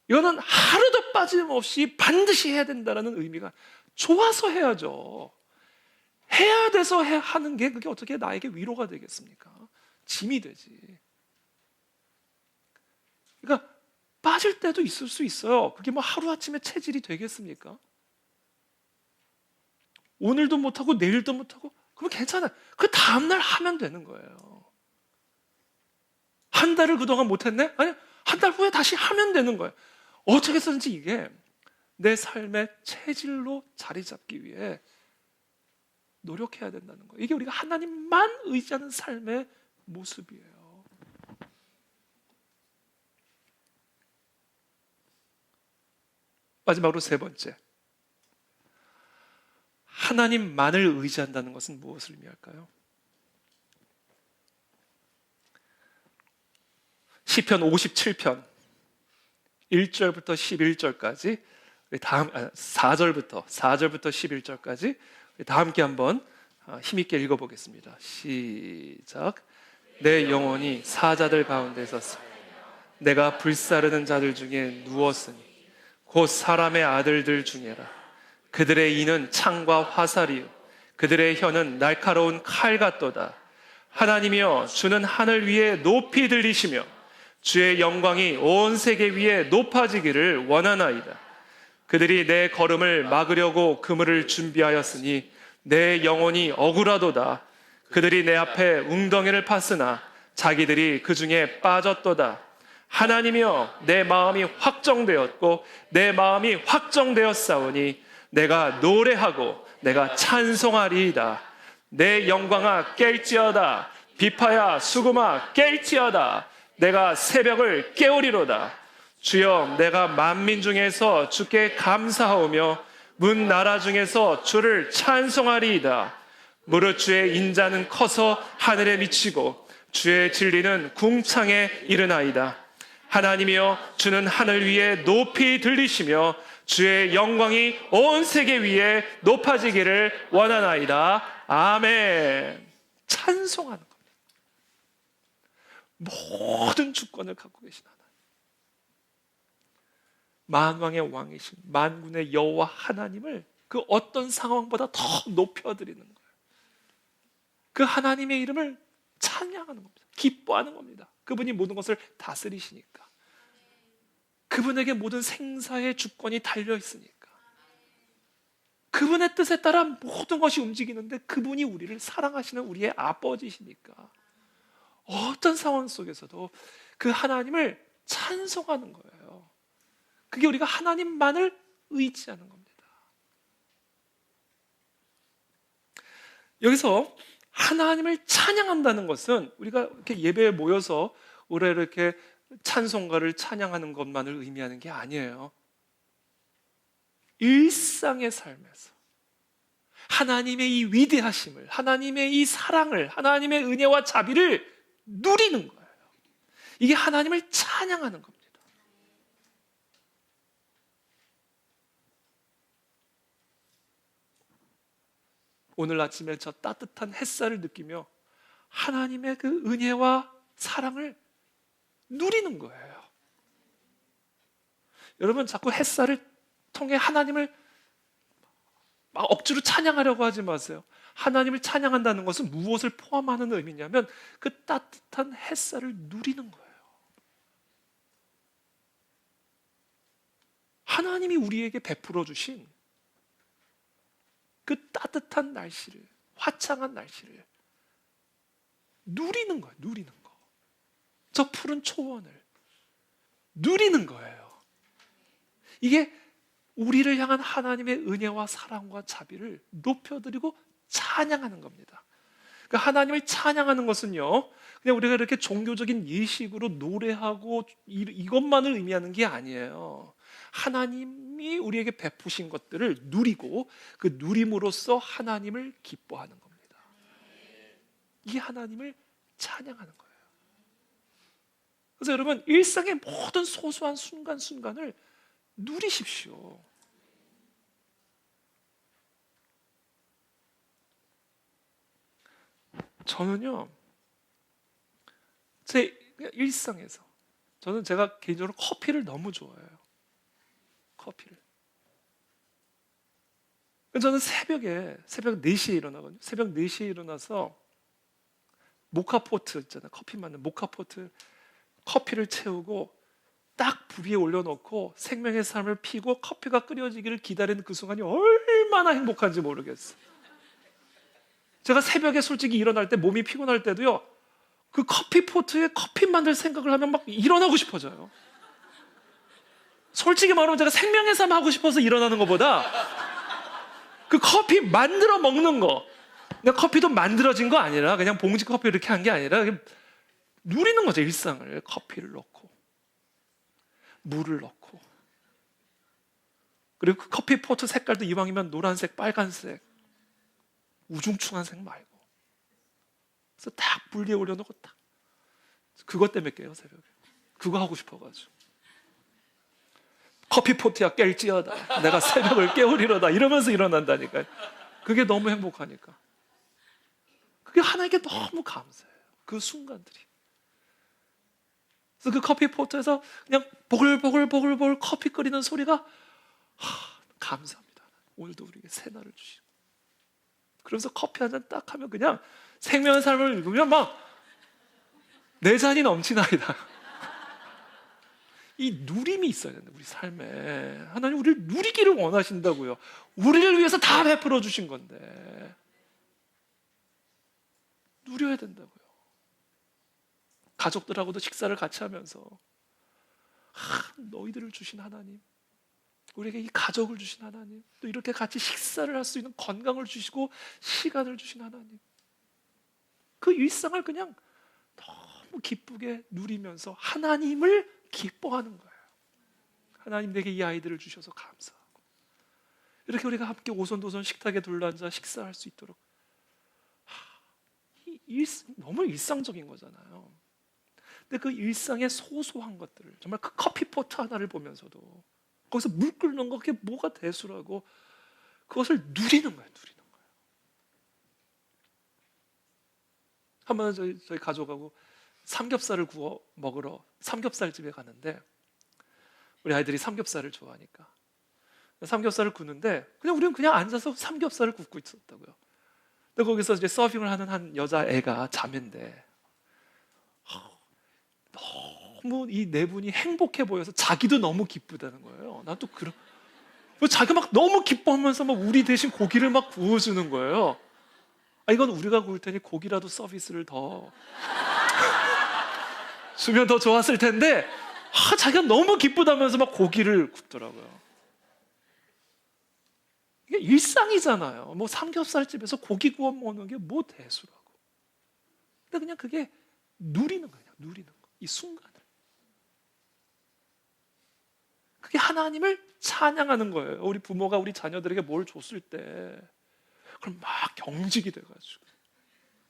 Speaker 1: 이거는 하루도 빠짐없이 반드시 해야 된다는 의미가, 좋아서 해야죠. 해야 돼서 하는 게 그게 어떻게 나에게 위로가 되겠습니까? 짐이 되지. 그러니까 빠질 때도 있을 수 있어요. 그게 뭐 하루아침에 체질이 되겠습니까? 오늘도 못하고 내일도 못하고 그러면 괜찮아요. 그 다음날 하면 되는 거예요. 한 달을 그동안 못했네? 아니, 한 달 후에 다시 하면 되는 거예요. 어떻게 해서든지 이게 내 삶의 체질로 자리 잡기 위해 노력해야 된다는 거예요. 이게 우리가 하나님만 의지하는 삶의 모습이에요. 마지막으로 세 번째, 하나님만을 의지한다는 것은 무엇을 의미할까요? 시편 57편 1절부터 11절까지, 다음 4절부터 11절까지 다 함께 한번 힘있게 읽어보겠습니다. 시작. 내 영혼이 사자들 가운데서 내가 불사르는 자들 중에 누웠으니 곧 사람의 아들들 중에라. 그들의 이는 창과 화살이요 그들의 혀는 날카로운 칼 같도다. 하나님이여, 주는 하늘 위에 높이 들리시며 주의 영광이 온 세계 위에 높아지기를 원하나이다. 그들이 내 걸음을 막으려고 그물을 준비하였으니 내 영혼이 억울하도다. 그들이 내 앞에 웅덩이를 팠으나 자기들이 그 중에 빠졌도다. 하나님이여, 내 마음이 확정되었고 내 마음이 확정되었사오니 내가 노래하고 내가 찬송하리이다. 내 영광아 깰지어다. 비파야 수금아 깰지어다. 내가 새벽을 깨우리로다. 주여, 내가 만민 중에서 주께 감사하오며 문 나라 중에서 주를 찬송하리이다. 무릇 주의 인자는 커서 하늘에 미치고 주의 진리는 궁창에 이르나이다. 하나님이여, 주는 하늘 위에 높이 들리시며 주의 영광이 온 세계 위에 높아지기를 원하나이다. 아멘. 찬송하는 겁니다. 모든 주권을 갖고 계신 하나님, 만왕의 왕이신 만군의 여호와 하나님을 그 어떤 상황보다 더 높여드리는 거예요. 그 하나님의 이름을 찬양하는 겁니다. 기뻐하는 겁니다. 그분이 모든 것을 다스리시니까, 그분에게 모든 생사의 주권이 달려있으니까, 그분의 뜻에 따라 모든 것이 움직이는데 그분이 우리를 사랑하시는 우리의 아버지시니까 어떤 상황 속에서도 그 하나님을 찬송하는 거예요. 그게 우리가 하나님만을 의지하는 겁니다. 여기서 하나님을 찬양한다는 것은 우리가 이렇게 예배에 모여서 올해 이렇게 찬송가를 찬양하는 것만을 의미하는 게 아니에요. 일상의 삶에서 하나님의 이 위대하심을, 하나님의 이 사랑을, 하나님의 은혜와 자비를 누리는 거예요. 이게 하나님을 찬양하는 겁니다. 오늘 아침에 저 따뜻한 햇살을 느끼며 하나님의 그 은혜와 사랑을 누리는 거예요. 여러분, 자꾸 햇살을 통해 하나님을 막 억지로 찬양하려고 하지 마세요. 하나님을 찬양한다는 것은 무엇을 포함하는 의미냐면 그 따뜻한 햇살을 누리는 거예요. 하나님이 우리에게 베풀어 주신 그 따뜻한 날씨를, 화창한 날씨를 누리는 거예요. 누리는 거. 저 푸른 초원을 누리는 거예요. 이게 우리를 향한 하나님의 은혜와 사랑과 자비를 높여드리고 찬양하는 겁니다. 그러니까 하나님을 찬양하는 것은요, 그냥 우리가 이렇게 종교적인 예식으로 노래하고 이것만을 의미하는 게 아니에요. 하나님이 우리에게 베푸신 것들을 누리고 그 누림으로써 하나님을 기뻐하는 겁니다. 이게 하나님을 찬양하는 거예요. 그래서 여러분, 일상의 모든 소소한 순간순간을 누리십시오. 저는요, 제 일상에서, 저는 제가 개인적으로 커피를 너무 좋아해요. 커피를. 저는 새벽 4시에 일어나거든요. 새벽 4시에 일어나서 모카포트 있잖아요. 커피 만든 모카포트 커피를 채우고 딱 불 위에 올려놓고 생명의 삶을 피고 커피가 끓여지기를 기다리는 그 순간이 얼마나 행복한지 모르겠어요. 제가 새벽에 솔직히 일어날 때 몸이 피곤할 때도요, 그 커피포트에 커피 만들 생각을 하면 막 일어나고 싶어져요. 솔직히 말하면 제가 생명의 삶 하고 싶어서 일어나는 것보다 그 커피 만들어 먹는 거, 근데 커피도 만들어진 거 아니라 그냥 봉지 커피 이렇게 한 게 아니라 누리는 거죠. 일상을. 커피를 넣고 물을 넣고, 그리고 그 커피 포트 색깔도 이왕이면 노란색, 빨간색, 우중충한 색 말고, 그래서 딱 불 위에 올려놓고 딱 그것 때문에 깨요. 새벽에 그거 하고 싶어가지고. 커피 포트야 깰지어다, 내가 새벽을 깨우리로다, 이러면서 일어난다니까요. 그게 너무 행복하니까. 그게 하나님께 너무 감사해요. 그 순간들이. 그래서 그 커피 포트에서 그냥 보글보글 커피 끓이는 소리가 감사합니다. 오늘도 우리에게 새날을 주시고. 그러면서 커피 한 잔 딱 하면 그냥 생명의 삶을 읽으면 막 내 잔이 넘치나이다. 이 누림이 있어야 된다. 우리 삶에 하나님 우리를 누리기를 원하신다고요. 우리를 위해서 다 베풀어 주신 건데 누려야 된다고요. 가족들하고도 식사를 같이 하면서 너희들을 주신 하나님, 우리에게 이 가족을 주신 하나님, 또 이렇게 같이 식사를 할 수 있는 건강을 주시고 시간을 주신 하나님, 그 일상을 그냥 너무 기쁘게 누리면서 하나님을 기뻐하는 거예요. 하나님 내게 이 아이들을 주셔서 감사하고, 이렇게 우리가 함께 오손도손 식탁에 둘러앉아 식사할 수 있도록. 너무 일상적인 거잖아요. 근데 그 일상의 소소한 것들을, 정말 그 커피포트 하나를 보면서도 거기서 물 끓는 거, 그게 뭐가 대수라고, 그것을 누리는 거예요. 누리는 거예요. 한 번은 저희 가족하고 삼겹살을 구워 먹으러 삼겹살집에 갔는데, 우리 아이들이 삼겹살을 좋아하니까 삼겹살을 굽는데 우리는 그냥 앉아서 삼겹살을 굽고 있었다고요. 근데 거기서 이제 서빙을 하는 한 여자애가 자매인데 너무 이 네 분이 행복해 보여서 자기도 너무 기쁘다는 거예요. 난 또 그런, 자기가 막 너무 기뻐하면서 막 우리 대신 고기를 막 구워주는 거예요. 이건 우리가 구울 테니 고기라도 서비스를 더 주면 더 좋았을 텐데, 자기가 너무 기쁘다면서 막 고기를 굽더라고요. 이게 일상이잖아요. 뭐 삼겹살집에서 고기 구워 먹는 게 뭐 대수라고. 근데 그냥 그게 누리는 거예요. 누리는 거. 이 순간을. 그게 하나님을 찬양하는 거예요. 우리 부모가 우리 자녀들에게 뭘 줬을 때 그럼 막 경직이 돼가지고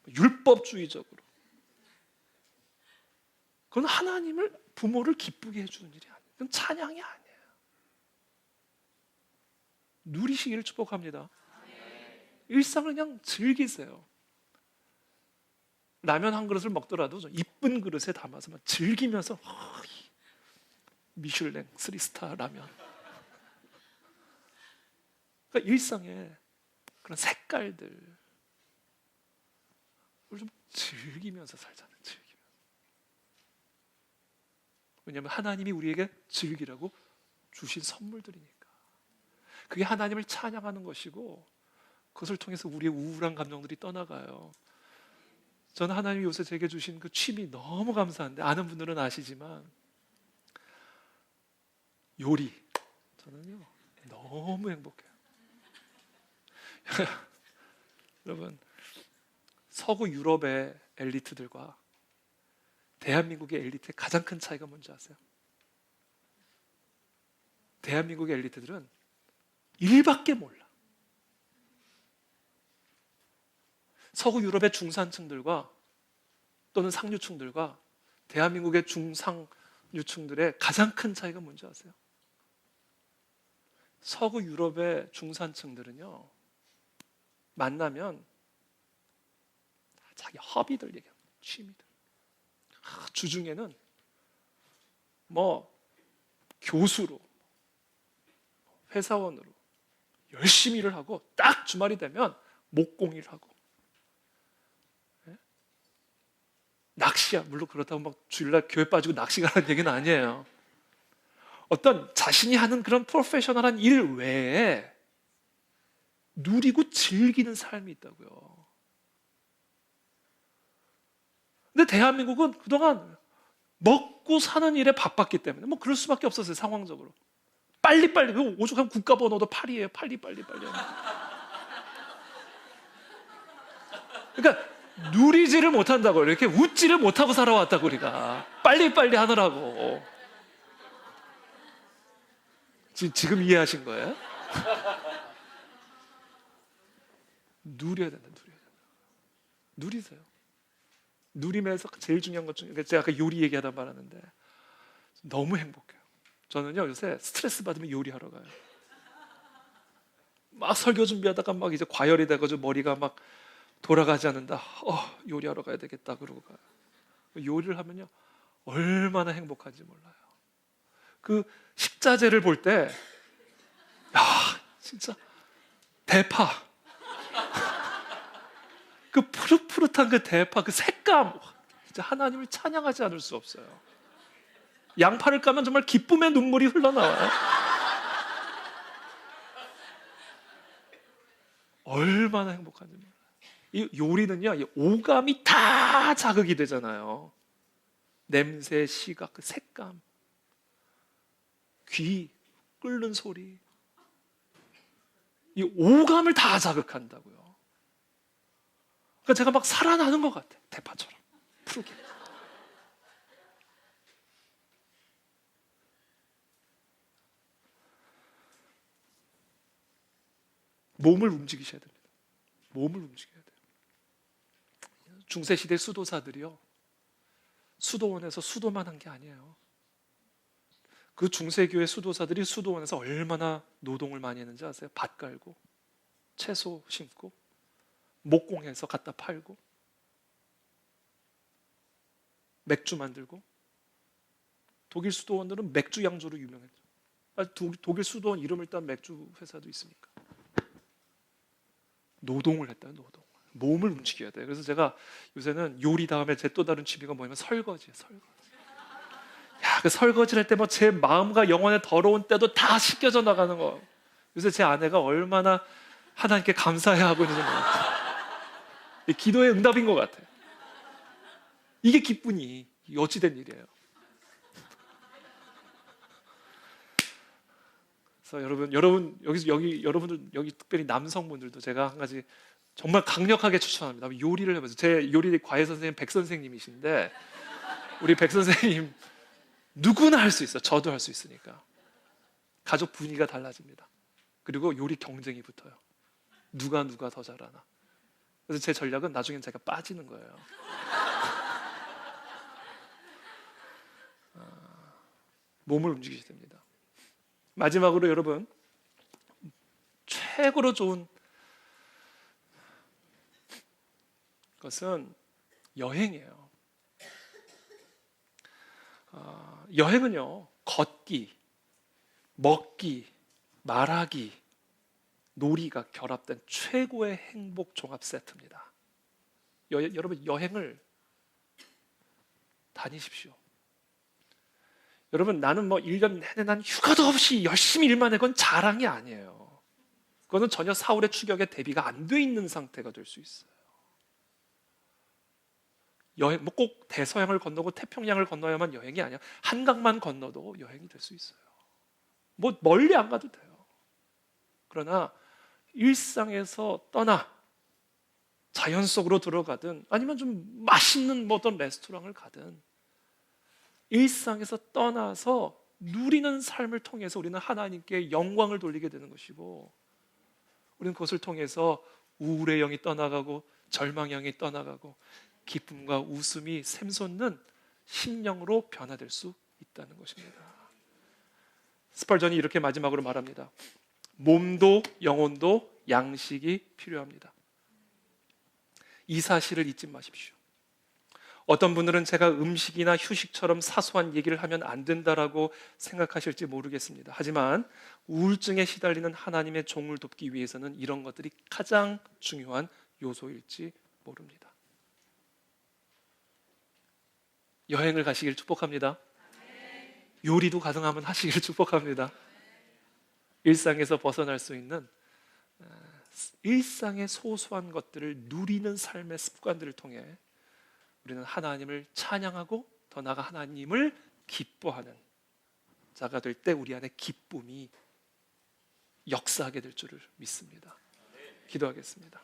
Speaker 1: 율법주의적으로. 그건 하나님을, 부모를 기쁘게 해주는 일이 아니에요. 그건 찬양이 아니에요. 누리시기를 축복합니다. 일상을 그냥 즐기세요. 라면 한 그릇을 먹더라도 이쁜 그릇에 담아서 막 즐기면서 미슐랭 3스타 라면. 그러니까 일상에 그런 색깔들 좀 즐기면서 살잖아요. 즐기면서. 왜냐하면 하나님이 우리에게 즐기라고 주신 선물들이니까. 그게 하나님을 찬양하는 것이고, 그것을 통해서 우리의 우울한 감정들이 떠나가요. 저는 하나님이 요새 제게 주신 그 취미 너무 감사한데, 아는 분들은 아시지만 요리, 저는요 너무 행복해요. 여러분, 서구 유럽의 엘리트들과 대한민국의 엘리트의 가장 큰 차이가 뭔지 아세요? 대한민국의 엘리트들은 일밖에 몰라. 서구 유럽의 중산층들과 또는 상류층들과 대한민국의 중상류층들의 가장 큰 차이가 뭔지 아세요? 서구 유럽의 중산층들은요, 만나면 자기 허비들 얘기합니다. 취미들. 주중에는 뭐 교수로, 회사원으로 열심히 일을 하고 딱 주말이 되면 목공일 하고, 예? 낚시야. 물론 그렇다고 막 주일날 교회 빠지고 낚시 가라는 얘기는 아니에요. 어떤 자신이 하는 그런 프로페셔널한 일 외에 누리고 즐기는 삶이 있다고요. 근데 대한민국은 그동안 먹고 사는 일에 바빴기 때문에 뭐 그럴 수밖에 없었어요. 상황적으로 빨리빨리, 오죽하면 국가번호도 8이에요. 빨리. 그러니까 누리지를 못한다고, 이렇게 웃지를 못하고 살아왔다고. 우리가 빨리빨리 하느라고. 지금 이해하신 거예요? 누려야 된다. 누리세요. 누리면서 제일 중요한 것 중에, 제가 아까 요리 얘기하다 말았는데 너무 행복해요. 저는요 요새 스트레스 받으면 요리하러 가요. 막 설교 준비하다가 막 이제 과열이 돼가지고 머리가 막 돌아가지 않는다. 요리하러 가야 되겠다 그러고 가요. 요리를 하면요 얼마나 행복한지 몰라요. 그 식자재를 볼 때, 야 진짜 대파, 그 푸릇푸릇한 그 대파, 그 색감, 진짜 하나님을 찬양하지 않을 수 없어요. 양파를 까면 정말 기쁨의 눈물이 흘러나와요. 얼마나 행복한지 몰라요. 이 요리는요, 이 오감이 다 자극이 되잖아요. 냄새, 시각, 그 색감, 귀 끓는 소리, 이 오감을 다 자극한다고요. 그러니까 제가 막 살아나는 것 같아. 대파처럼 푸르게. 몸을 움직이셔야 됩니다. 몸을 움직여야 돼요. 중세시대 수도사들이요, 수도원에서 수도만 한 게 아니에요. 그 중세교회 수도사들이 수도원에서 얼마나 노동을 많이 했는지 아세요? 밭 갈고, 채소 심고, 목공해서 갖다 팔고, 맥주 만들고. 독일 수도원들은 맥주 양조로 유명했죠. 독일 수도원 이름을 딴 맥주 회사도 있으니까. 노동을 했다. 노동. 몸을 움직여야 돼요. 그래서 제가 요새는 요리 다음에 제 또 다른 취미가 뭐냐면 설거지예요. 야, 그 설거지를 할 때 뭐 제 마음과 영혼의 더러운 때도 다 씻겨져 나가는 거. 요새 제 아내가 얼마나 하나님께 감사해하고 있는지 몰라요. 기도의 응답인 것 같아요. 이게 기쁘니 어찌된 일이에요. 그래서 여러분 여러분들 여기 특별히 남성분들도 제가 한 가지 정말 강력하게 추천합니다. 요리를 해보세요. 제 요리 과외 선생님 백 선생님이신데, 우리 백 선생님 누구나 할 수 있어. 저도 할 수 있으니까. 가족 분위기가 달라집니다. 그리고 요리 경쟁이 붙어요. 누가 더 잘하나. 그래서 제 전략은 나중엔 제가 빠지는 거예요. 몸을 움직이셔야 됩니다. 마지막으로 여러분, 최고로 좋은 것은 여행이에요. 여행은요, 걷기, 먹기, 말하기, 놀이가 결합된 최고의 행복 종합 세트입니다. 여러분, 여행을 다니십시오. 여러분, 나는 뭐 1년 내내 난 휴가도 없이 열심히 일만 해, 그건 자랑이 아니에요. 그거는 전혀 사울의 추격에 대비가 안 돼 있는 상태가 될 수 있어요. 여행, 뭐 꼭 대서양을 건너고 태평양을 건너야만 여행이 아니야. 한강만 건너도 여행이 될 수 있어요. 뭐 멀리 안 가도 돼요. 그러나 일상에서 떠나 자연 속으로 들어가든, 아니면 좀 맛있는 뭐 어떤 레스토랑을 가든, 일상에서 떠나서 누리는 삶을 통해서 우리는 하나님께 영광을 돌리게 되는 것이고, 우리는 그것을 통해서 우울의 영이 떠나가고 절망의 영이 떠나가고 기쁨과 웃음이 샘솟는 심령으로 변화될 수 있다는 것입니다. 스펄전이 이렇게 마지막으로 말합니다. 몸도 영혼도 양식이 필요합니다. 이 사실을 잊지 마십시오. 어떤 분들은 제가 음식이나 휴식처럼 사소한 얘기를 하면 안 된다라고 생각하실지 모르겠습니다. 하지만 우울증에 시달리는 하나님의 종을 돕기 위해서는 이런 것들이 가장 중요한 요소일지 모릅니다. 여행을 가시길 축복합니다. 요리도 가능하면 하시길 축복합니다. 일상에서 벗어날 수 있는 일상의 소소한 것들을 누리는 삶의 습관들을 통해 우리는 하나님을 찬양하고 더 나아가 하나님을 기뻐하는 자가 될 때 우리 안에 기쁨이 역사하게 될 줄을 믿습니다. 기도하겠습니다.